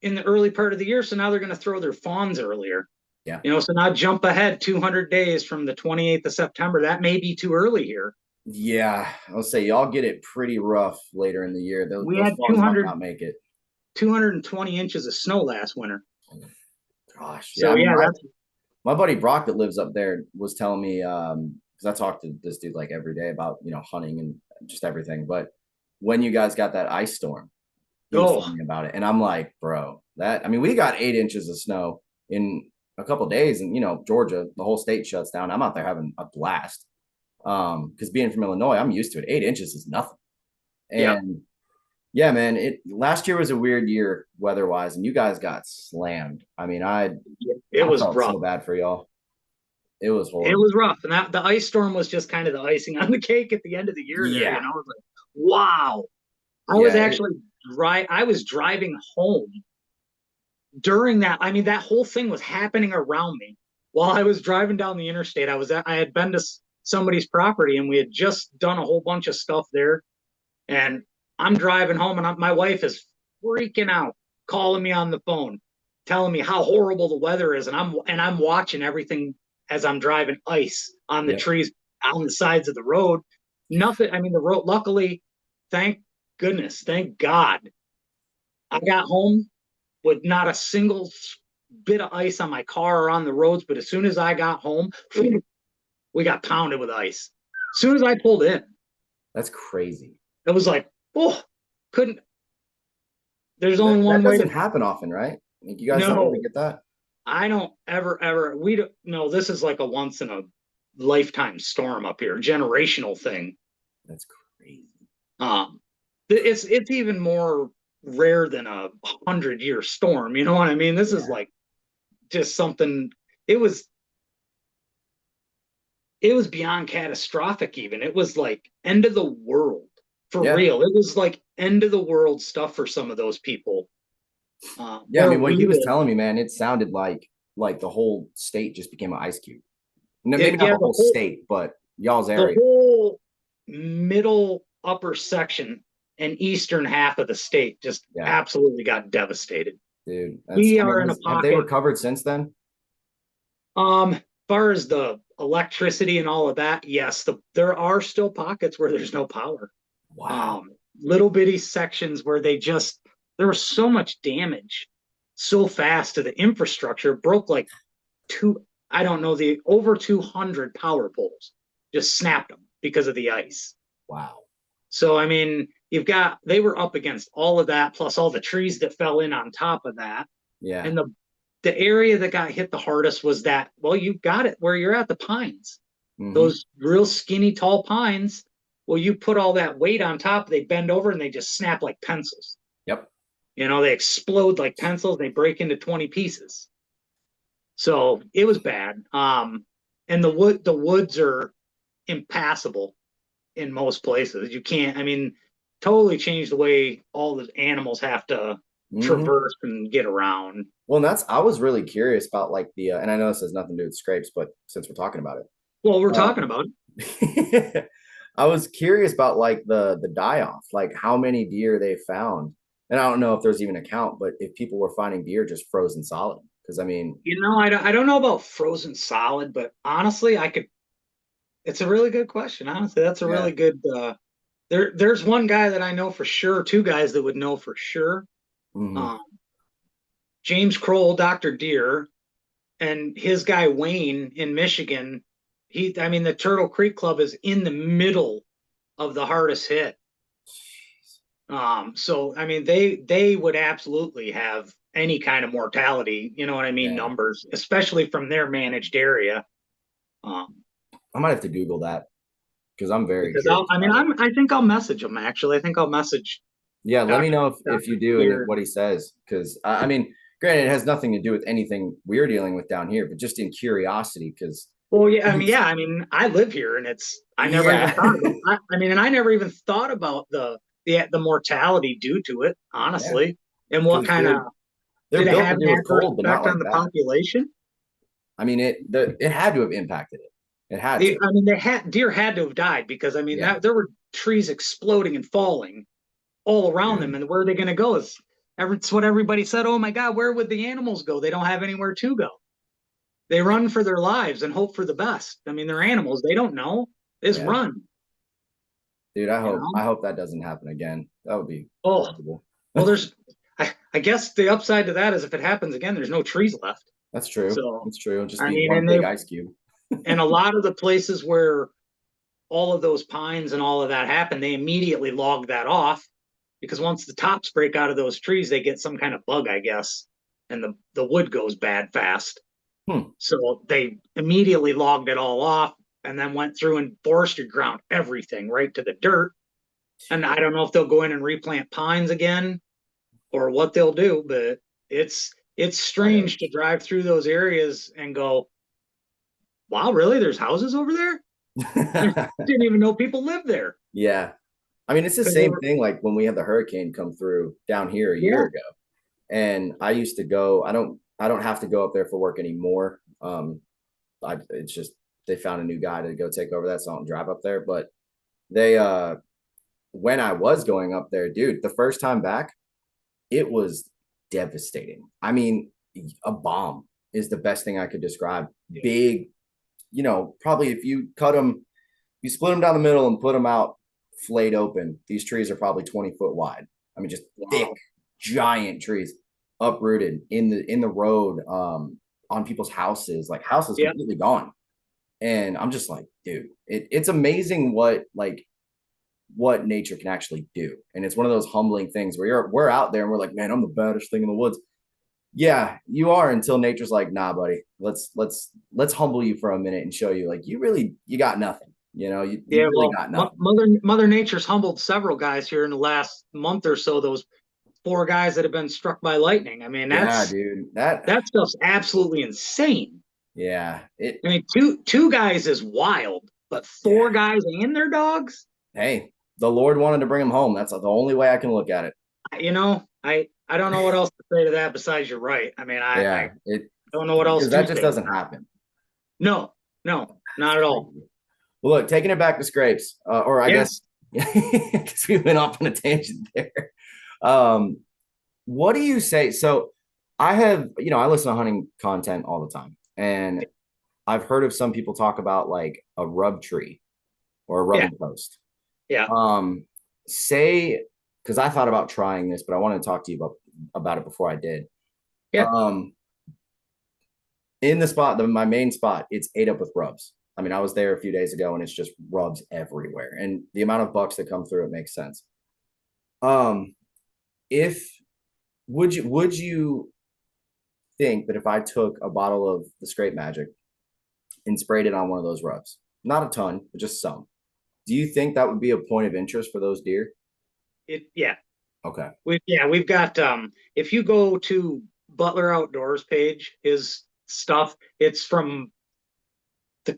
in the early part of the year. So now they're going to throw their fawns earlier. Yeah. So now jump ahead 200 days from the 28th of September. That may be too early here. Yeah. I'll say y'all get it pretty rough later in the year. We had 200, not make it. 220 inches of snow last winter. Gosh. So my buddy Brock that lives up there was telling me, because I talk to this dude like every day about, hunting and just everything. But when you guys got that ice storm, he was telling me about it. And I'm like, bro, we got 8 inches of snow in a couple of days, and Georgia, the whole state shuts down. I'm out there having a blast. Because being from Illinois, I'm used to it. 8 inches is nothing. And Yeah, man. It last year was a weird year weather-wise, and you guys got slammed. I mean, It I was felt rough. so bad for y'all. It was It horrible. was rough, and that the ice storm was just kind of the icing on the cake at the end of the year. There, Yeah. you know, it was like, wow. I was Yeah. actually I was driving home during that. I mean, that whole thing was happening around me while I was driving down the interstate. I had been to somebody's property, and we had just done a whole bunch of stuff there. And I'm driving home, and my wife is freaking out, calling me on the phone, telling me how horrible the weather is, and I'm watching everything as I'm driving, ice on the Yep. trees on the sides of the road. Nothing. I mean, the road. Luckily, thank goodness, thank God, I got home with not a single bit of ice on my car or on the roads. But as soon as I got home, we got pounded with ice. As soon as I pulled in, That's crazy. it was like, oh, couldn't. There's That only one way doesn't to. happen often, right? Like, you guys don't really No, get that. I don't ever. We don't. No, this is like a once in a lifetime storm up here, generational thing. That's crazy. Um, it's even more rare than 100-year storm. You know what I mean? This is Yeah. like just something. It was it was beyond catastrophic. Even it was like end of the world for Yeah. real. It was like end of the world stuff for some of those people. Yeah. I Where mean, what he we was live, telling me, man, it sounded like the whole state just became an ice cube. No, maybe not yeah, the whole state, but y'all's the area. whole middle upper section and eastern half of the state just Yeah, absolutely got devastated. dude. We I mean, are in a have they pocket. recovered since then? As far as the electricity and all of that, yes, there are still pockets where there's no power. Wow. Um, Little bitty sections where there was so much damage so fast to the infrastructure, broke like I don't know, the over 200 power poles, just snapped them because of the ice. Wow. So I mean, they were up against all of that, plus all the trees that fell in on top of that. Yeah. And the area that got hit the hardest was that, well, you got it where you're at, the pines. Mm-hmm. Those real skinny tall pines. Well, you put all that weight on top, they bend over and they just snap like pencils. Yep. You know, they explode like pencils, they break into 20 pieces. So it was bad. And the woods are impassable in most places. You can't, I mean, totally change the way all the animals have to Mm-hmm. traverse and get around. Well, I was really curious about like and I know this has nothing to do with scrapes, but since we're talking about Well, we're talking it, about I was curious about like the die off, like how many deer they found. And I don't know if there's even a count, but if people were finding deer just frozen solid, because I mean, I don't know about frozen solid, but honestly, it's a really good question. Honestly, that's a yeah. really good, there's one guy that I know for sure, two guys that would know for sure. Mm-hmm. Um, James Kroll, Dr. Deer, and his guy Wayne in Michigan. I mean, the Turtle Creek Club is in the middle of the hardest hit. So I mean, they would absolutely have any kind of mortality, you know what I mean, Yeah. numbers, especially from their managed area. Um, I might have to Google that because I'm very because curious about it. I think I'll message him actually. I think I'll message Yeah, let me Doctor know if Doctor you do and Deer. what he says, because I mean, granted, it has nothing to do with anything we're dealing with down here, but just in curiosity, because Well, it's I mean, I live here, and I never even yeah, thought about. I mean, and I never even thought about the mortality due to it, yeah, honestly, and what because kind of they're did it built to have an deal with adverse cold, but not effect on like the that. population? I mean, it had to have impacted it. It had to. I mean, deer had to have died because I mean Yeah, there were trees exploding and falling all around them, dude. and where are they going to go? It's what everybody said. Oh my God, where would the animals go? They don't have anywhere to go. They run for their lives and hope for the best. I mean, they're animals. They don't know. They just Yeah, run, dude. you know? I hope that doesn't happen again. That would be Oh, horrible. well, I guess the upside to that is if it happens again, there's no trees left. That's true. So, That's true. It'll just I be mean, one big ice cube. and a lot of the places where all of those pines and all of that happened, they immediately log that off because once the tops break out of those trees, they get some kind of bug, I guess, and the wood goes bad fast. Hmm. So they immediately logged it all off and then went through and forestry ground everything right to the dirt. And I don't know if they'll go in and replant pines again or what they'll do, but it's strange to drive through those areas and go, wow, really? There's houses over there? Didn't even know people lived there. Yeah. I mean, it's the 'Cause they same were, thing like when we had the hurricane come through down here a year yeah, ago. And I used to go, I don't have to go up there for work anymore. It's just they found a new guy to go take over that, so I don't drive up there. But they when I was going up there, dude, the first time back, it was devastating. I mean, a bomb is the best thing I could describe. Big, probably if you cut them, you split them down the middle and put them out flayed open, these trees are probably 20 foot wide. I mean, just thick, wow. giant trees uprooted in the road, on people's houses, like houses Yeah. completely gone. And I'm just like, dude, it's amazing what nature can actually do. And it's one of those humbling things where we're out there and we're like, man, I'm the baddest thing in the woods. Yeah, you are, until nature's like, nah, buddy, let's humble you for a minute and show you like you got nothing. You Yeah, really well, got nothing. Mother Nature's humbled several guys here in the last month or so. Those four guys that have been struck by lightning. I mean, Yeah, dude. that stuff's absolutely insane. Yeah. I mean, two guys is wild, but Yeah. four guys and their dogs. Hey, the Lord wanted to bring him home. That's the only way I can look at it. I don't know what else to say to that besides you're right. I mean, I Yeah. It don't know what else because to that just say. doesn't happen. No, no, not at all. Well, look, taking it back to scrapes, or I Yeah, guess because we went off on a tangent there. Um, what do you say? So I listen to hunting content all the time, and I've heard of some people talk about like a rub tree or a yeah, rubbing post. yeah, Say, because I thought about trying this, but I wanted to talk to you about it before I did. yeah. Um, in the spot, my main spot, it's ate up with rubs. I mean, I was there a few days ago and it's just rubs everywhere. And the amount of bucks that come through, it makes sense. Um, if would you think that if I took a bottle of the Scrape Magic and sprayed it on one of those rubs, not a ton, but just some, do you think that would be a point of interest for those deer? Yeah. Okay. We've got if you go to Butler Outdoors page, his stuff, it's from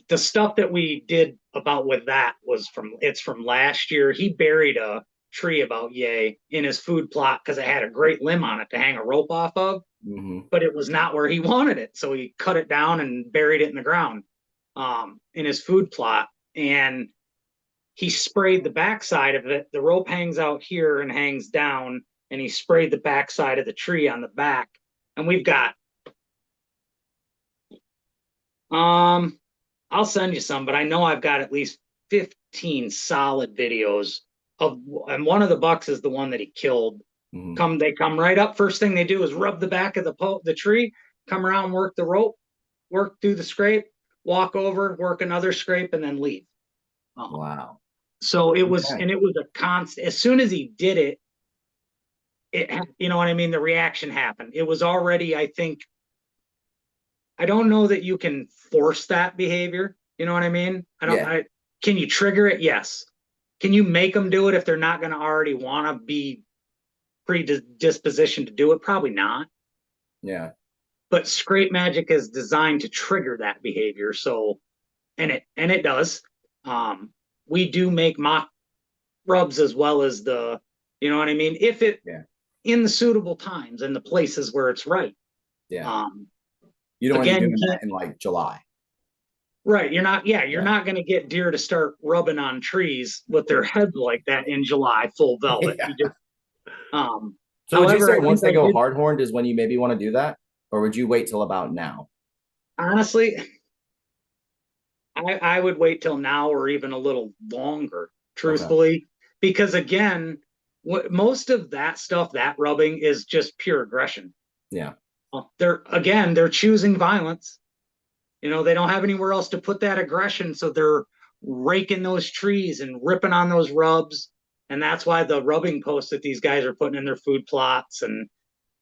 the stuff that we did about with that it's from last year. He buried a tree about yay in his food plot because it had a great limb on it to hang a rope off of, Mm-hmm. but it was not where he wanted it. So he cut it down and buried it in the ground in his food plot. And he sprayed the backside of it. The rope hangs out here and hangs down, and he sprayed the backside of the tree on the back. And we've got I'll send you some, but I know I've got at least 15 solid videos of, and one of the bucks is the one that he killed. Mm-hmm. They come right up. First thing they do is rub the back of the tree, come around, work the rope, work through the scrape, walk over, work another scrape, and then leave. Wow. So it was, Okay. and it was a constant. As soon as he did it, you know what I mean. The reaction happened. It was already, I think, I don't know that you can force that behavior. You know what I mean? Yeah. Can you trigger it? Yes. Can you make them do it if they're not going to already want to be predispositioned to do it? Probably not. Yeah. But scrape magic is designed to trigger that behavior. So, and it does. Um, we do make mock rubs as well as you know what I mean? If it, Yeah. in the suitable times and the places where it's right. Yeah. Um, You don't want to be again, doing you that can't, in like July. right. You're Yeah. not going to get deer to start rubbing on trees with their heads like that in July, full velvet. Yeah. You just, So would you however, say I once think they I go did, hard horned is when you maybe want to do that? Or would you wait till about now? honestly, I would wait till now or even a little longer, Okay. truthfully, because again, what most of that stuff, that rubbing is just pure aggression. Yeah. They're choosing violence. You know, they don't have anywhere else to put that aggression, so they're raking those trees and ripping on those rubs. And that's why the rubbing posts that these guys are putting in their food plots, and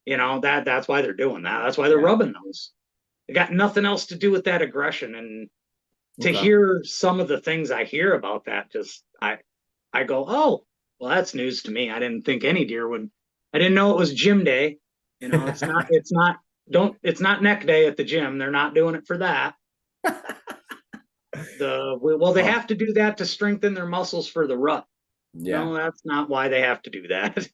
that's why they're doing that. That's why they're Yeah. rubbing those. They got nothing else to do with that aggression. And to Okay. hear some of the things I hear about that, just I go, oh, Well, that's news to me. I didn't think any deer would. I didn't know it was gym day. You know, it's not neck day at the gym. They're not doing it for that. They Oh, have to do that to strengthen their muscles for the rut. yeah. No, that's not why they have to do that.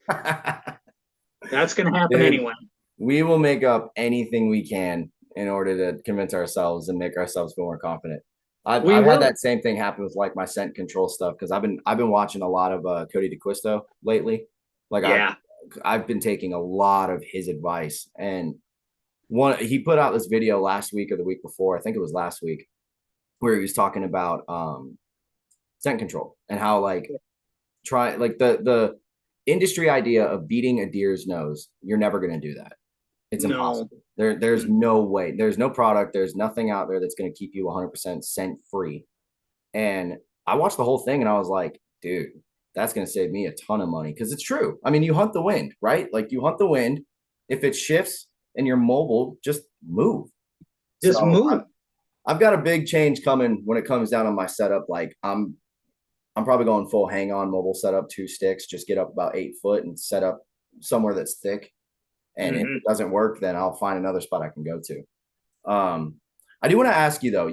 That's going to happen Dude, anyway. we will make up anything we can in order to convince ourselves and make ourselves feel more confident. We I've had will. that same thing happen with like my scent control stuff because I've been watching a lot of Cody DeQuisto lately. Like Yeah. I've been taking a lot of his advice, and he put out this video last week or the week before, I think it was last week, where he was talking about scent control and how like try like the industry idea of beating a deer's nose. You're never going to do that. It's No. impossible. There's no way. There's no product. There's nothing out there that's going to keep you 100% scent free. And I watched the whole thing and I was like, dude, that's going to save me a ton of money because it's true. I mean, you hunt the wind, right? Like you hunt the wind. If it shifts and you're mobile, just move. Just So move. I've got a big change coming when it comes down on my setup. Like I'm probably going full hang on mobile setup, 2 sticks, just get up about 8 foot and set up somewhere that's thick. And if it doesn't work, then I'll find another spot I can go to. I do want to ask you though,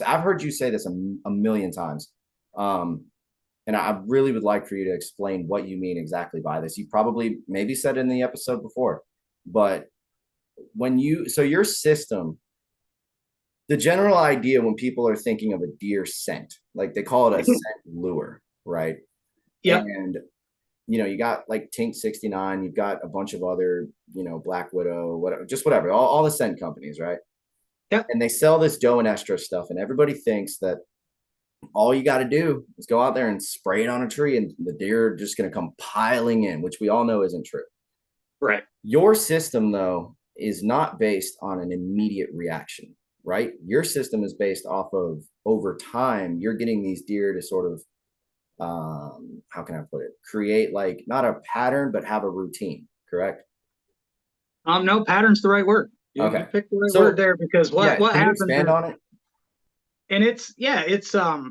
I've heard you say this a million times. And I really would like for you to explain what you mean exactly by this. You probably maybe said it in the episode before, but so your system, the general idea when people are thinking of a deer scent, like they call it a scent lure, right? Yep. And you got like Tink 69, you've got a bunch of other, Black Widow, whatever, just whatever, all the scent companies, right? Yep. And they sell this doe and estrus stuff, and everybody thinks that all you got to do is go out there and spray it on a tree, and the deer are just going to come piling in, which we all know isn't true. Right. Your system, though, is not based on an immediate reaction, right? Your system is based off of over time, you're getting these deer to sort of how can I put it? Create like not a pattern, but have a routine, correct? No, pattern's the right word. You Okay. picked the right So word there because what can you happens expand is, on it? and it's I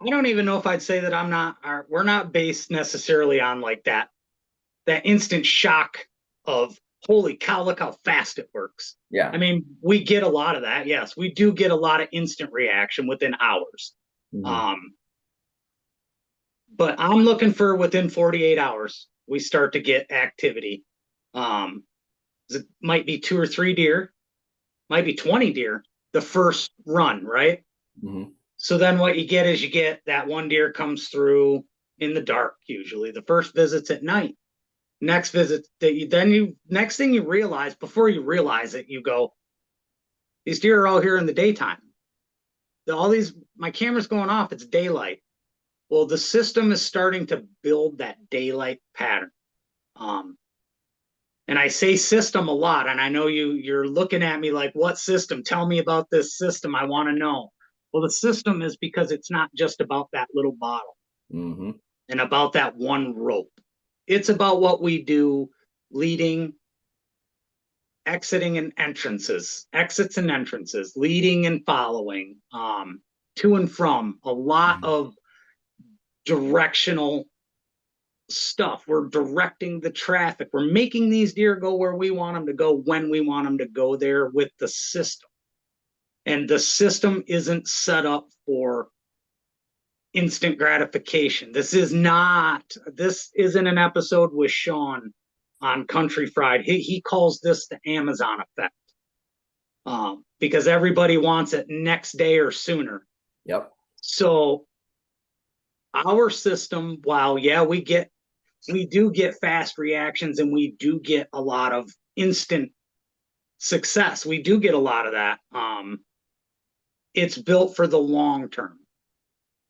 don't even know if I'd say that we're not based necessarily on like that instant shock of holy cow, look how fast it works. Yeah. I mean, we get a lot of that. Yes, we do get a lot of instant reaction within hours. Mm-hmm. But I'm looking for within 48 hours, we start to get activity. It might be 2 or 3 deer, might be 20 deer the first run, right? Mm-hmm. So then what you get is you get that one deer comes through in the dark, usually. The first visit's at night. Next visit, next thing you realize, before you realize it, you go, these deer are all here in the daytime. My camera's going off, it's daylight. Well, the system is starting to build that daylight pattern. And I say system a lot, and I know you're looking at me like, what system? Tell me about this system. I want to know. Well, the system is because it's not just about that little bottle and about that one rope. It's about what we do leading, exiting and entrances, exits and entrances, leading and following, to and from, a lot of directional stuff. We're directing the traffic. We're making these deer go where we want them to go, when we want them to go there with the system. And the system isn't set up for instant gratification. This isn't an episode with Sean on Country Fried. He calls this the Amazon effect. Because everybody wants it next day or sooner. Yep. So our system, while we do get fast reactions and we do get a lot of instant success. We do get a lot of that. It's built for the long term.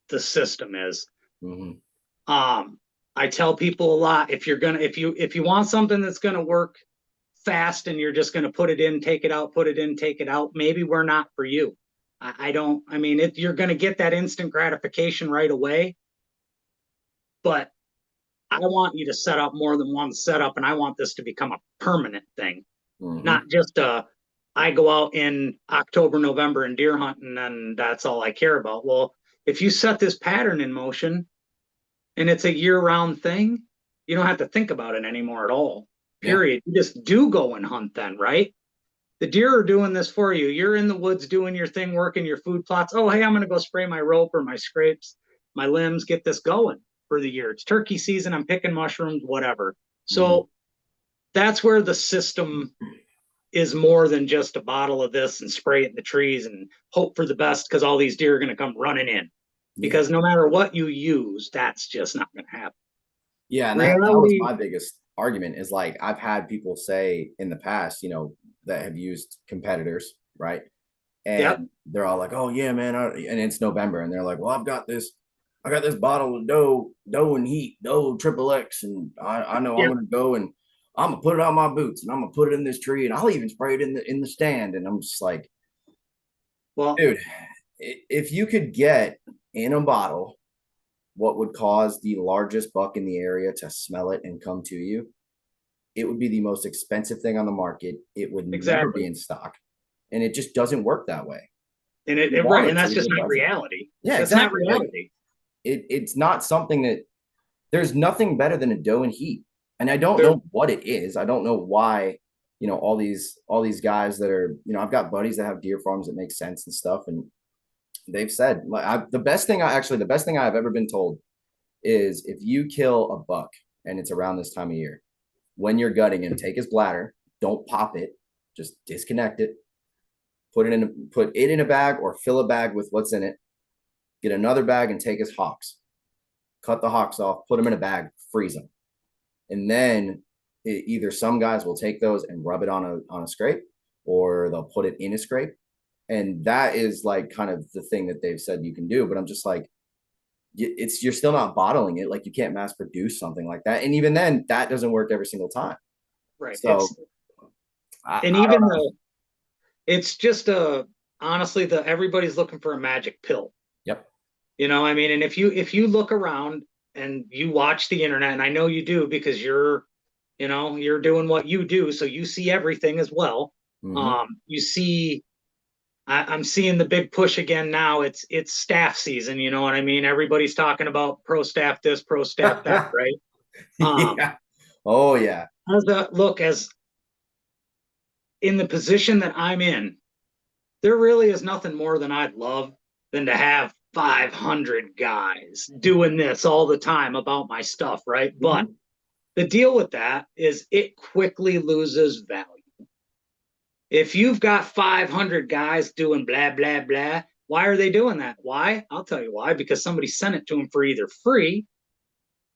The system is. I tell people a lot, if you want something that's gonna work fast and you're just gonna put it in, take it out, put it in, take it out, maybe we're not for you. You're gonna get that instant gratification right away, but I want you to set up more than one setup, and I want this to become a permanent thing, not just I go out in October, November and deer hunt, and then that's all I care about. Well, if you set this pattern in motion, and it's a year-round thing, you don't have to think about it anymore at all. Yeah. Period. You just do go and hunt then, right? The deer are doing this for you. You're in the woods doing your thing, working your food plots. Oh, hey, I'm going to go spray my rope or my scrapes, my limbs, get this going for the year. It's turkey season. I'm picking mushrooms, whatever. So that's where the system is more than just a bottle of this and spray it in the trees and hope for the best because all these deer are going to come running in. Because no matter what you use, that's just not going to happen. Yeah, and that was my biggest argument is like I've had people say in the past, that have used competitors, right? And they're all like, "Oh yeah, man," and it's November, and they're like, "Well, I got this bottle of doe and heat, doe triple X, and I know I'm gonna go and I'm gonna put it on my boots, and I'm gonna put it in this tree, and I'll even spray it in the stand." And I'm just like, "Well, dude, if you could get in a bottle what would cause the largest buck in the area to smell it and come to you, it would be the most expensive thing on the market. It would never be in stock, and it just doesn't work that way. And and that's just not reality. Yeah, that's exactly. not reality. Like, it's not something that there's nothing better than a doe and heat, and I don't know what it is. I don't know why. All these guys that are, I've got buddies that have deer farms that make sense and stuff, and they've said the best thing I've ever been told is if you kill a buck and it's around this time of year, when you're gutting him, take his bladder, don't pop it, just disconnect it, put it in a bag or fill a bag with what's in it, get another bag and take his hocks, cut the hocks off, put them in a bag, freeze them. And then either some guys will take those and rub it on a scrape, or they'll put it in a scrape. And that is like kind of the thing that they've said you can do. But I'm just like, you're still not bottling it. Like you can't mass produce something like that. And even then that doesn't work every single time. Right. So it's just honestly, everybody's looking for a magic pill. Yep. I mean, and if you look around and you watch the internet, and I know you do because you're doing what you do. So you see everything as well. You see, I'm seeing the big push again now. It's staff season. You know what I mean? Everybody's talking about pro staff this, pro staff that, right? Yeah. Oh yeah. As in the position that I'm in, there really is nothing more than I'd love than to have 500 guys doing this all the time about my stuff, right? But the deal with that is it quickly loses value. If you've got 500 guys doing blah, blah, blah, why are they doing that? Why? I'll tell you why. Because somebody sent it to them for either free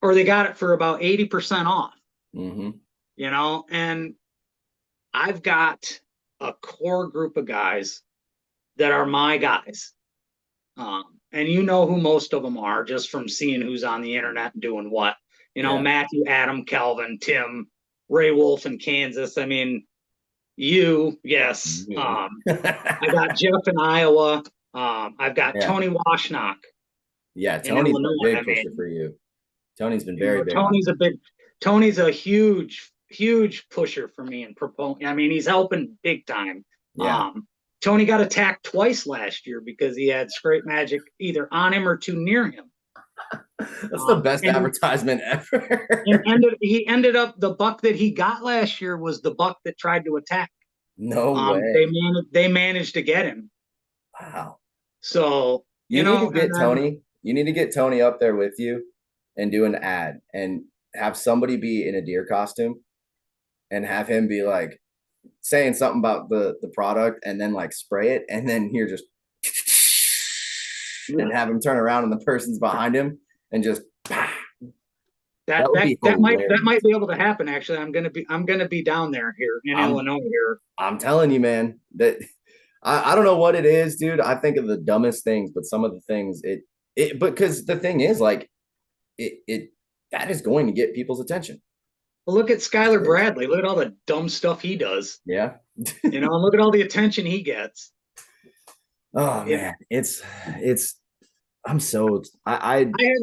or they got it for about 80% off. And I've got a core group of guys that are my guys. And you know who most of them are just from seeing who's on the internet and doing what. Matthew, Adam, Calvin, Tim, Ray Wolf in Kansas. I mean, yes. I got Jeff in Iowa. I've got Tony Washnock. Yeah, Tony's a big pusher for you. Tony's been very big. Tony's a huge pusher for me and proponent. I mean, he's helping big time. Yeah. Tony got attacked twice last year because he had scrape magic either on him or too near him. That's the best advertisement ever. He ended up, the buck that he got last year was the buck that tried to attack. No way. They managed to get him. Wow. So you need to get Tony. You need to get Tony up there with you and do an ad and have somebody be in a deer costume and have him be like saying something about the product and then like spray it and then you're just and have him turn around and the person's behind him and just that might be able to happen. Actually, I'm gonna be down there here in Illinois here. I'm telling you, man, that I don't know what it is, dude. I think of the dumbest things, but some of the things because the thing is like that is going to get people's attention. Well, look at Skylar Bradley. Look at all the dumb stuff he does. Yeah. And look at all the attention he gets. Oh man, it's I have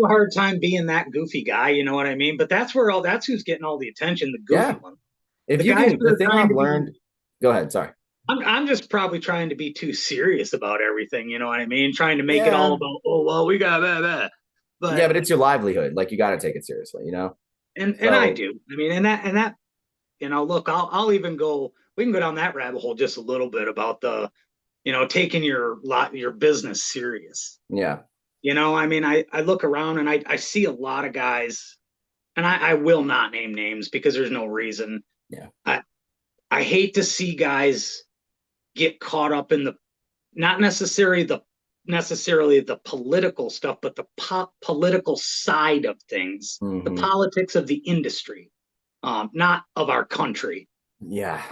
a hard time being that goofy guy, you know what I mean? But that's who's getting all the attention, the goofy one. The thing I've learned. Go ahead, sorry. I'm just probably trying to be too serious about everything, you know what I mean? Trying to make it all about, oh well, we got that. But but it's your livelihood. Like, you got to take it seriously, you know? and I do. I mean, and that look, I'll even go. We can go down that rabbit hole just a little bit about the taking your business serious. Yeah. I mean, I look around and I see a lot of guys, and I will not name names because there's no reason. Yeah. I hate to see guys get caught up in the not necessarily the political stuff, but the political side of things, the politics of the industry, not of our country. Yeah.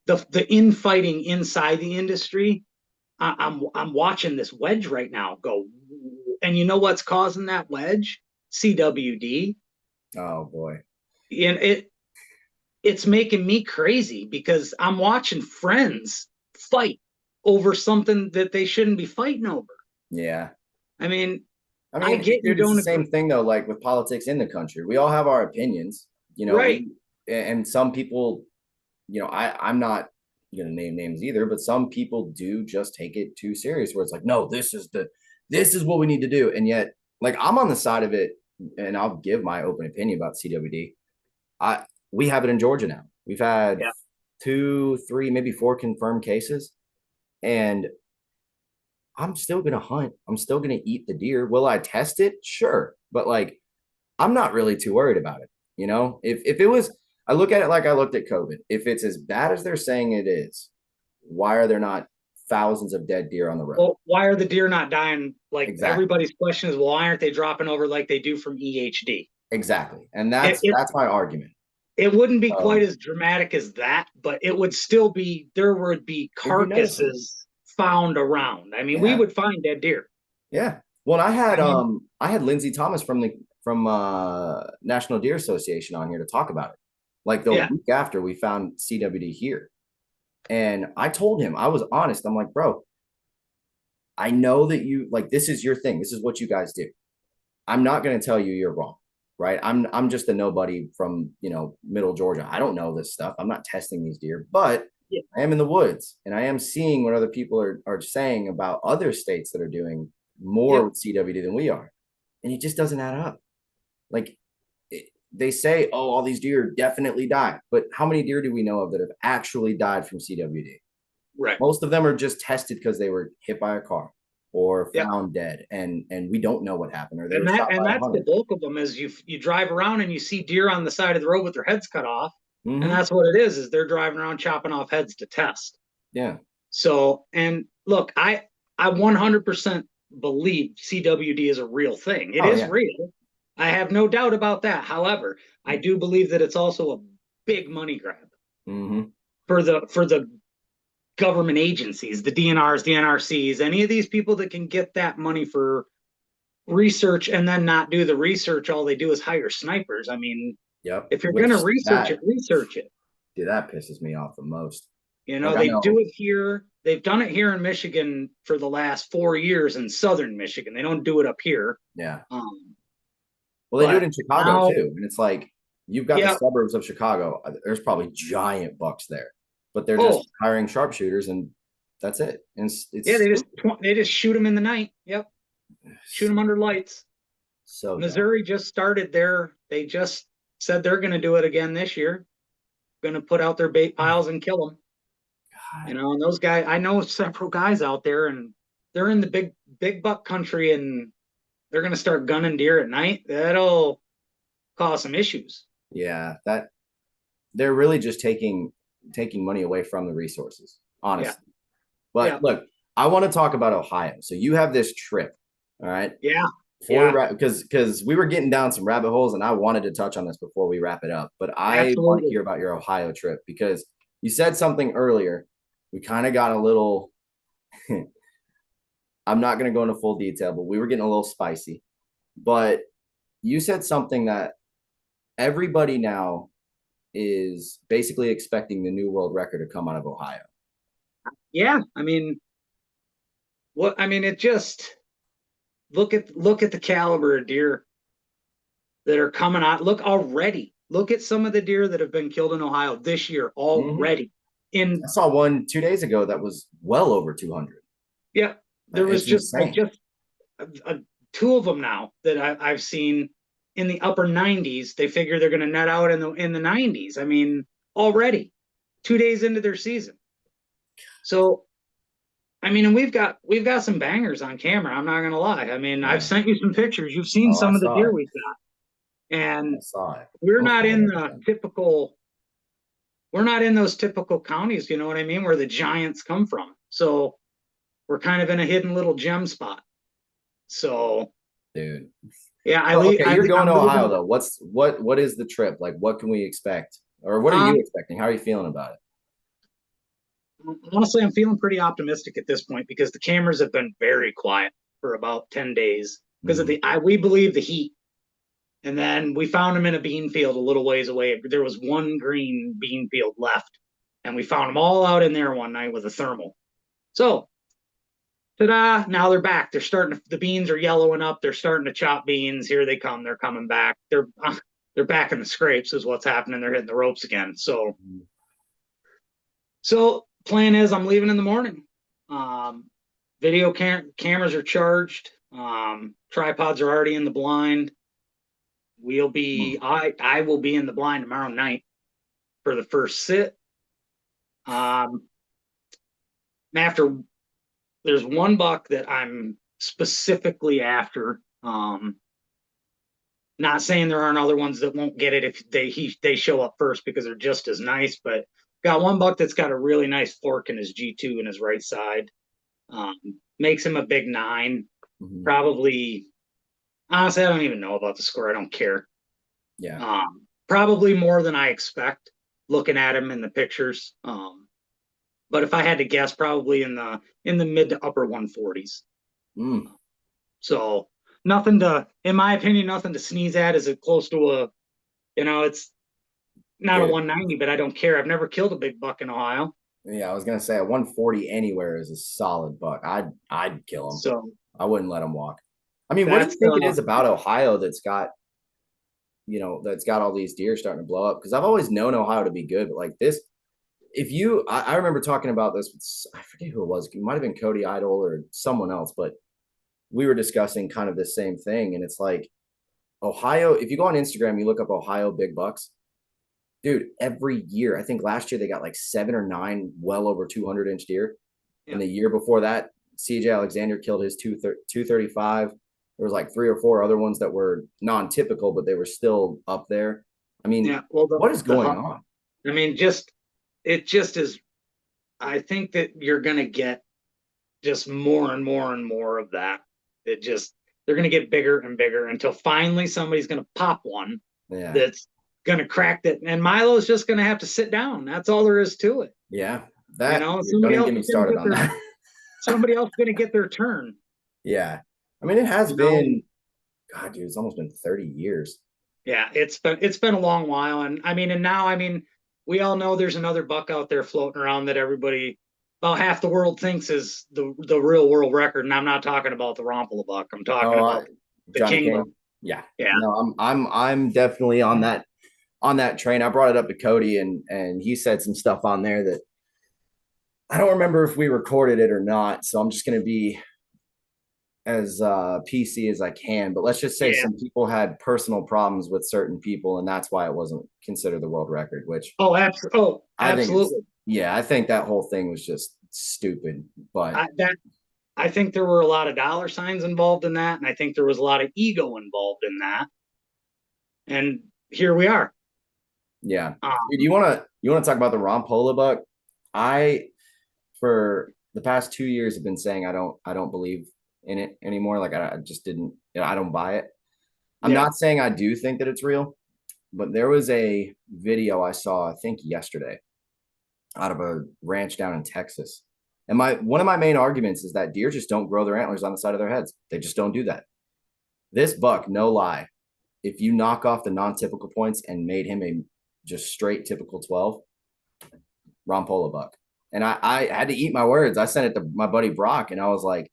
The infighting inside the industry. I'm watching this wedge right now go, and you know what's causing that wedge? CWD. Oh boy. And it's making me crazy because I'm watching friends fight over something that they shouldn't be fighting over. Yeah. I mean, I get you dude, it's don't the same thing though, like with politics in the country. We all have our opinions, right. And some people, I'm not gonna name names either, but some people do just take it too serious where it's like, no, this is what we need to do. And yet, like, I'm on the side of it, and I'll give my open opinion about CWD. We have it in Georgia now. We've had 2, 3, maybe 4 confirmed cases, and I'm still gonna hunt. I'm still gonna eat the deer. Will I test it? Sure, but like, I'm not really too worried about it. If it was, I look at it like I looked at COVID. If it's as bad as they're saying it is, why are there not thousands of dead deer on the road? Well, why are the deer not dying? Like, exactly. Everybody's question is, well, why aren't they dropping over like they do from EHD? Exactly, and that's my argument. It wouldn't be quite as dramatic as that, but it would still be, there would be carcasses found around. I mean, we would find dead deer. Yeah. Well, I had Lindsay Thomas from National Deer Association on here to talk about it. Like the week after we found CWD here. And I told him, I was honest. I'm like, bro, I know that you, like, this is your thing. This is what you guys do. I'm not going to tell you you're wrong. Right. I'm just a nobody from, middle Georgia. I don't know this stuff. I'm not testing these deer, but I am in the woods and I am seeing what other people are saying about other states that are doing more with CWD than we are. And it just doesn't add up. Like, they say, oh, all these deer definitely die. But how many deer do we know of that have actually died from CWD? Right. Most of them are just tested because they were hit by a car or found dead, and we don't know what happened. Or they that's the bulk of them. Is you drive around and you see deer on the side of the road with their heads cut off, and that's what it is they're driving around chopping off heads to test. Yeah. So, and look, I 100% believe CWD is a real thing. It is real. I have no doubt about that. However, I do believe that it's also a big money grab for the government agencies, the DNRs, the NRCs, any of these people that can get that money for research and then not do the research. All they do is hire snipers. I mean, if you're going to research it. Dude, that pisses me off the most. They do it here. They've done it here in Michigan for the last 4 years in southern Michigan. They don't do it up here. Yeah. Well, they do it in Chicago too. And it's like, you've got the suburbs of Chicago. There's probably giant bucks there. But they're just hiring sharpshooters, and that's it. And they just shoot them in the night. Yep, shoot them under lights. So Missouri just started there. They just said they're going to do it again this year. Going to put out their bait piles and kill them. God. And those guys, I know several guys out there, and they're in the big buck country, and they're going to start gunning deer at night. That'll cause some issues. Yeah, that they're really just taking money away from the resources, honestly. But look, I want to talk about Ohio. So you have this trip, all right? Yeah. Because we were getting down some rabbit holes, and I wanted to touch on this before we wrap it up. But I want to hear about your Ohio trip, because you said something earlier. We kind of got a little, I'm not going to go into full detail, but we were getting a little spicy. But you said something that everybody now is basically expecting the new world record to come out of Ohio. Yeah, I mean, it just look at the caliber of deer that are coming out. Look at some of the deer that have been killed in Ohio this year already. I saw one 2 days ago that was well over 200. Yeah, there was just a two of them now that I've seen in the upper 90s. They figure they're going to net out in the 90s. I mean, already 2 days into their season. So, I mean, and we've got some bangers on camera. I'm not going to lie. I mean, Yeah. I've sent you some pictures. You've seen Oh, some I of the saw deer it. we've got, and I saw it. we're I'll not follow in up the with them. typical. We're not in those typical counties, you know what I mean, where the giants come from. So we're kind of in a hidden little gem spot. So, Dude. yeah, Okay, you're going I'm to Ohio leaving. though. What is the trip? Like, what can we expect? Or what are you expecting? How are you feeling about it? Honestly, I'm feeling pretty optimistic at this point because the cameras have been very quiet for about 10 days because of we believe the heat. And then we found them in a bean field a little ways away. There was one green bean field left, and we found them all out in there one night with a thermal. So, ta-da! Now they're back. The beans are yellowing up. They're starting to chop beans. Here they come. They're coming back. They're back in the scrapes is what's happening. They're hitting the ropes again. So plan is I'm leaving in the morning. Video cameras are charged. Tripods are already in the blind. I will be in the blind tomorrow night for the first sit. After there's one buck that I'm specifically after. Not saying there aren't other ones that won't get it if they show up first because they're just as nice, but got one buck that's got a really nice fork in his G2 in his right side. Makes him a big 9. Probably, honestly, I don't even know about the score. I don't care. Yeah. Probably more than I expect looking at him in the pictures. But if I had to guess, probably in the mid to upper 140s. So in my opinion, nothing to sneeze at. Is it close to it's not a 190, but I don't care. I've never killed a big buck in Ohio. Yeah, I was gonna say a 140 anywhere is a solid buck. I'd kill him. So I wouldn't let him walk. I mean, what do you think it is about Ohio that's got all these deer starting to blow up? Because I've always known Ohio to be good, but like this, I remember talking about this with, I forget who it was. It might have been Cody Idol or someone else, but we were discussing kind of the same thing. And it's like Ohio, if you go on Instagram, you look up Ohio big bucks, dude, every year, I think last year they got like 7 or 9 well over 200-inch deer. Yeah. And the year before that, CJ Alexander killed his 235. There was like 3 or 4 other ones that were non-typical, but they were still up there. I mean, what is going on? I mean, it just is. I think that you're going to get just more and more and more of that. They're going to get bigger and bigger until finally somebody's going to pop one that's going to crack that. And Milo's just going to have to sit down. That's all there is to it. Yeah. Somebody else get me started on that. Somebody else is going to get their turn. Yeah. I mean, it has been, God, dude, it's almost been 30 years. Yeah, it's been a long while. And now, we all know there's another buck out there floating around that about half the world thinks is the real world record. And I'm not talking about the Rompela buck. I'm talking about the King. Yeah. Yeah. No, I'm definitely on that train. I brought it up to Cody and he said some stuff on there that I don't remember if we recorded it or not. So I'm just going to be as PC as I can, but let's just say some people had personal problems with certain people, and that's why it wasn't considered the world record. Which absolutely. I think that whole thing was just stupid. But I think there were a lot of dollar signs involved in that, and I think there was a lot of ego involved in that. And here we are. Yeah. Do you want to talk about the Rompela buck? For the past 2 years have been saying I don't believe in it anymore. Like I just didn't, I don't buy it. I'm not saying I do think that it's real, but there was a video I saw, I think yesterday, out of a ranch down in Texas. And one of my main arguments is that deer just don't grow their antlers on the side of their heads. They just don't do that. This buck, no lie, if you knock off the non-typical points and made him a just straight typical 12, Rompela buck. And I had to eat my words. I sent it to my buddy Brock, and I was like,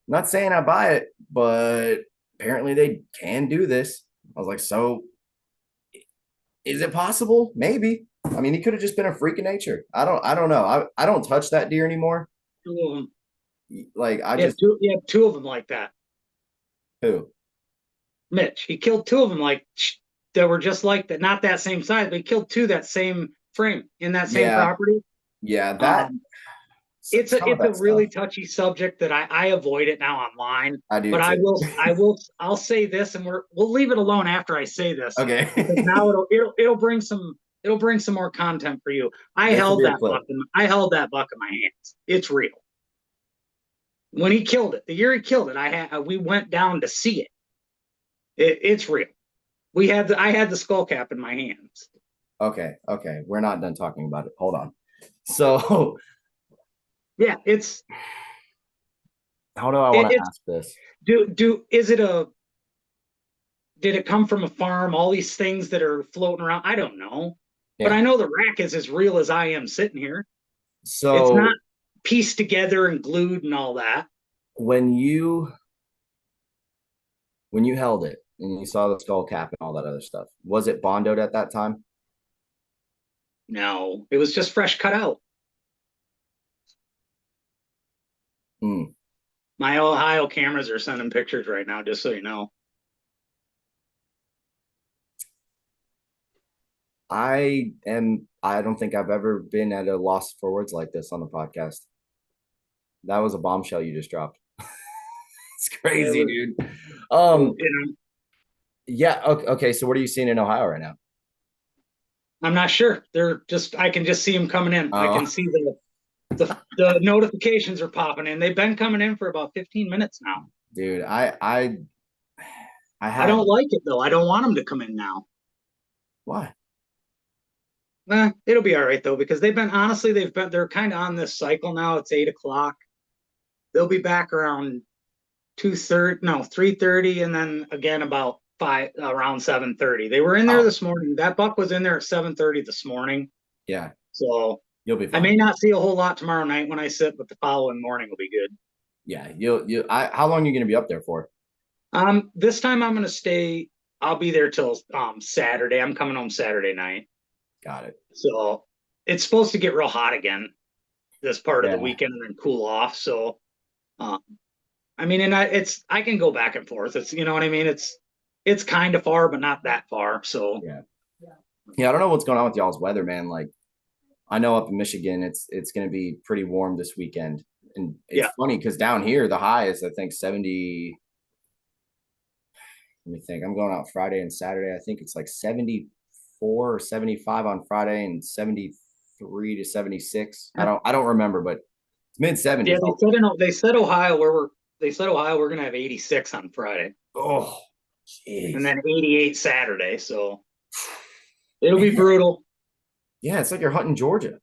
I'm not saying I buy it, but apparently they can do this. I was like, so is it possible? Maybe. I mean, he could have just been a freak of nature. I don't know. I don't touch that deer anymore. Two of them. Like two of them like that. Who? Mitch. He killed two of them that were just like that, not that same size, but he killed two that same frame in that same Yeah. property. Yeah, that It's some of a that really stuff. touchy subject that I avoid it now online. I do But too. I'll say this, and we'll leave it alone after I say this, Okay. because now it'll bring some more content for you. This will be a clip. I held that buck in my hands. It's real. When he killed it, the year he killed it, we went down to see it. It's real. I had the skull cap in my hands. Okay. We're not done talking about it. Hold on. So Yeah, how do I want to it's ask this? is it a did it come from a farm? All these things that are floating around, I don't know. But I know the rack is as real as I am sitting here. It's not So pieced together and glued and all that. when you held it and you saw the skull cap and all that other stuff, was it bondoed at that time? No, it was just fresh cut out. Hmm. My Ohio cameras are sending pictures right now, just so you know. I don't think I've ever been at a loss for words like this on the podcast. That was a bombshell you just dropped. It's crazy, dude. Yeah, okay, so what are you seeing in Ohio right now? I'm not sure. I can just see them coming in. I can Oh. see the notifications are popping in. They've been coming in for about 15 minutes now. Dude, I don't like it though. I don't want them to come in now. Why? It'll be all right though, because they're kind of on this cycle now. It's 8 o'clock. They'll be back around 2:30, no, 3:30, and then again about around 7:30. They were in there this morning. That buck was in there at 7:30 this morning. Yeah. So You'll be fine. I may not see a whole lot tomorrow night when I sit, but the following morning will be good. Yeah, how long are you gonna be up there for? This time I'm gonna stay. I'll be there till Saturday. I'm coming home Saturday night. Got it. So it's supposed to get real hot again this part of the weekend and then cool off. So, I mean, and I can go back and forth. It's, you know what I mean? It's kind of far, but not that far. So yeah. I don't know what's going on with y'all's weather, man. Like, I know up in Michigan, it's going to be pretty warm this weekend, and it's funny because down here the high is I think 70. Let me think. I'm going out Friday and Saturday. I think it's like 74 or 75 on Friday and 73 to 76. I don't remember, but it's mid 70s. Yeah, they said Ohio we're gonna have 86 on Friday. Oh, geez. And then 88 Saturday. So it'll be brutal. Yeah, it's like you're hunting Georgia.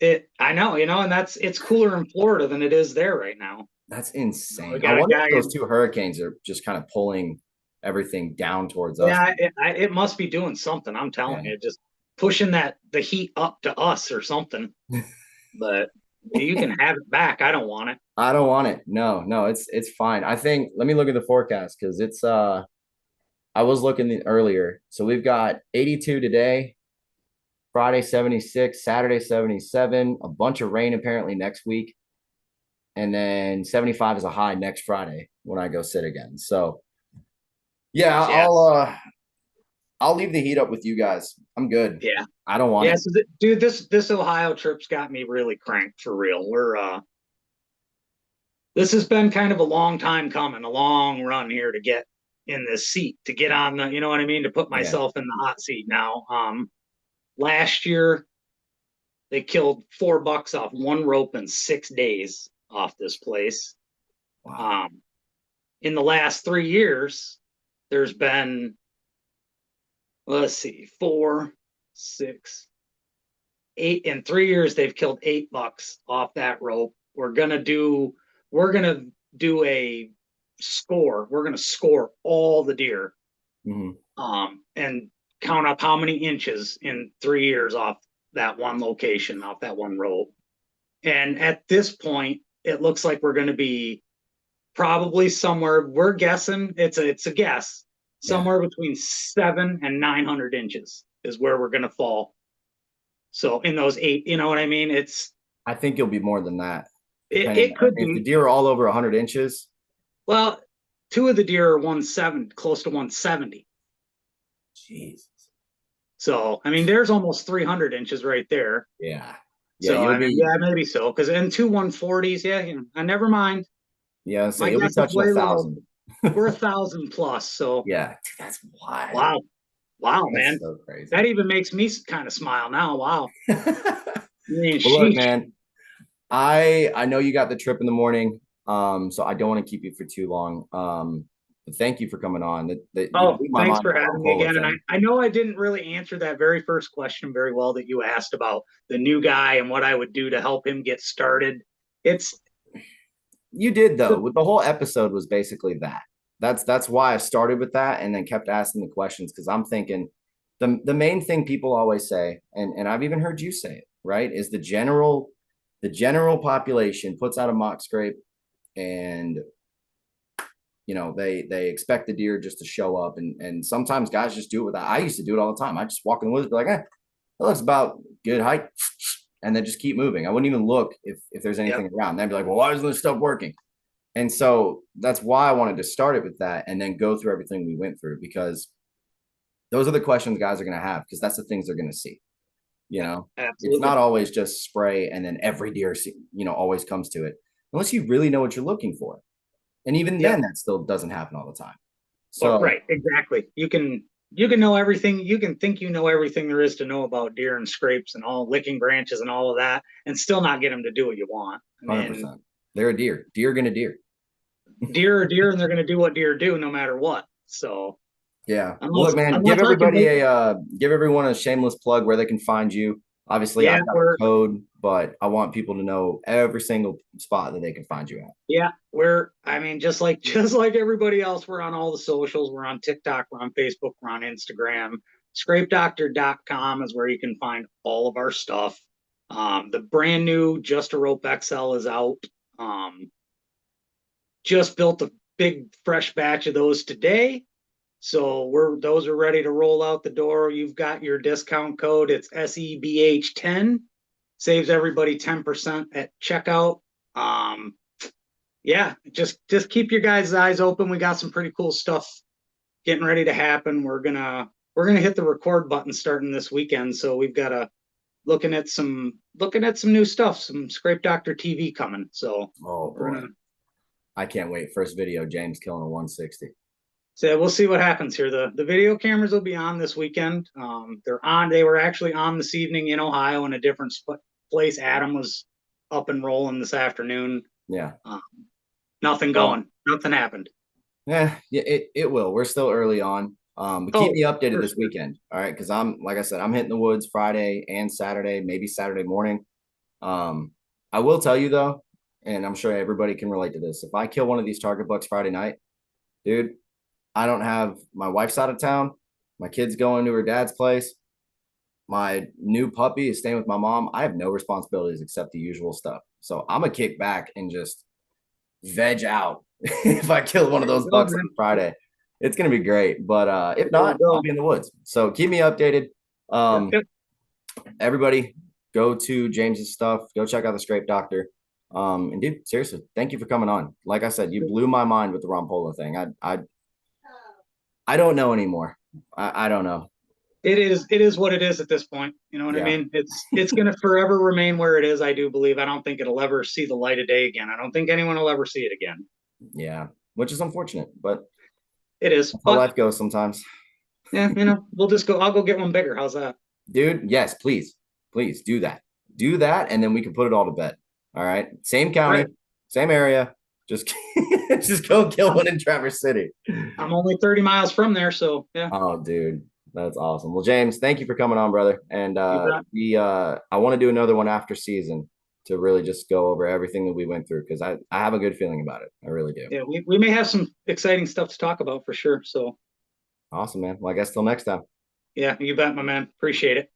I know, and it's cooler in Florida than it is there right now. That's insane. I wonder if those two hurricanes are just kind of pulling everything down towards us. Yeah, it must be doing something. I'm telling you, just pushing the heat up to us or something. But you can have it back. I don't want it. I don't want it. No, it's fine. I think let me look at the forecast because it's I was looking earlier. So we've got 82 today, Friday 76, Saturday 77, a bunch of rain apparently next week. And then 75 is a high next Friday when I go sit again. So yeah, I'll leave the heat up with you guys. I'm good. Yeah. I don't want it. So dude, this Ohio trip's got me really cranked for real. This has been kind of a long time coming, a long run here to get in this seat, to get on the, you know what I mean, to put myself in the hot seat now. Last year they killed 4 bucks off one rope in 6 days off this place. Wow. In the last 3 years, there's been, let's see, 4, 6, 8. In 3 years, they've killed 8 bucks off that rope. We're gonna do a score. We're gonna score all the deer, and count up how many inches in 3 years off that one location, off that one rope. And at this point, it looks like we're going to be probably somewhere. We're guessing it's a guess. Somewhere between 700 and 900 inches is where we're going to fall. So in those 8, you know what I mean? I think you'll be more than that. It could be. If the deer are all over 100 inches. Well, two of the deer are 170, close to 170. Jesus. So, I mean, there's almost 300 inches right there. Yeah. Yeah, So, you'll I mean, be. yeah, maybe so. Because in two 140s, yeah, I never mind. Yeah, so My you'll be guess is touching way low. 1,000. We're 1,000 plus. So, Yeah, dude, that's wild. wow, wow, That's man, so crazy. that even makes me kind of smile now. Wow. Man, Well, look, sheesh. man, I know you got the trip in the morning, so I don't want to keep you for too long. But thank you for coming on. That you Oh, blew my thanks mind for with the having Ron me Polo again. And thing. I know I didn't really answer that very first question very well that you asked about the new guy and what I would do to help him get started. It's You did though. With the whole episode was basically that. That's why I started with that and then kept asking the questions because I'm thinking the main thing people always say, and I've even heard you say it, right, is the general population puts out a mock scrape and they expect the deer just to show up and sometimes guys just do it without. I used to do it all the time. I just walk in the woods, be like, that looks about good height, and then just keep moving. I wouldn't even look if there's anything Yep. around. They'd be like, well, why isn't this stuff working? And so that's why I wanted to start it with that and then go through everything we went through because those are the questions guys are going to have because that's the things they're going to see. It's Absolutely. not always just spray and then every deer always comes to it unless you really know what you're looking for. And even Yep. then, that still doesn't happen all the time. Well, So, right, exactly. You can know everything. You can think you know everything there is to know about deer and scrapes and all licking branches and all of that, and still not get them to do what you want. I mean, 100%. They're a deer. Deer gonna deer. deer are deer, and they're going to do what deer do no matter what. So Yeah. Well, unless look, man, unless I can make give everyone a shameless plug where they can find you. Obviously, yeah, I've got the code, but I want people to know every single spot that they can find you at. we're I mean just like everybody else, we're on all the socials. We're on TikTok, we're on Facebook, we're on Instagram. Scrapedoctor.com is where you can find all of our stuff. The brand new Just a Rope XL is out. Um, just built a big fresh batch of those today. So those are ready to roll out the door. You've got your discount code. It's SEBH10. Saves everybody 10% at checkout. Um, yeah, just keep your guys' eyes open. We got some pretty cool stuff getting ready to happen. We're gonna hit the record button starting this weekend. So we've got a looking at some new stuff, some Scrape Doctor TV coming. So Oh we're boy, gonna I can't wait. First video, James killing a 160. so we'll see what happens here. The video cameras will be on this weekend. They were actually on this evening in Ohio in a different place. Adam was up and rolling this afternoon. Yeah. Nothing Well, going. Nothing happened. yeah, it will. We're still early on. But keep me updated this weekend. All right. Cause like I said, I'm hitting the woods Friday and Saturday, maybe Saturday morning. I will tell you though, and I'm sure everybody can relate to this. If I kill one of these target bucks Friday night, dude, I don't have my wife's out of town. My kid's going to her dad's place. My new puppy is staying with my mom. I have no responsibilities except the usual stuff. So I'm gonna kick back and just veg out if I kill one of those bucks on Friday. It's gonna be great. But if not, I'll be in the woods. So keep me updated. Yep. Everybody, go to James's stuff. Go check out the Scrape Doctor. And dude, seriously, thank you for coming on. Like I said, you blew my mind with the Ron Polo thing. I don't know anymore. I don't know. It is what it is at this point. You know what I Yeah. mean? It's gonna forever remain where it is, I do believe. I don't think it'll ever see the light of day again. I don't think anyone will ever see it again. Yeah. Which is unfortunate, but It is. that's how But life goes sometimes. yeah, I'll go get one bigger. How's that? Dude, yes, please. Please do that. Do that, and then we can put it all to bed. All right. Same county, Right. same area. Just just go kill one in Traverse City. I'm only 30 miles from there, so yeah. Oh, dude. That's awesome. Well, James, thank you for coming on, brother. And You bet. I want to do another one after season to really just go over everything that we went through because I have a good feeling about it. I really do. Yeah, we may have some exciting stuff to talk about for sure. So Awesome, man. Well, I guess till next time. yeah, you bet, my man. Appreciate it.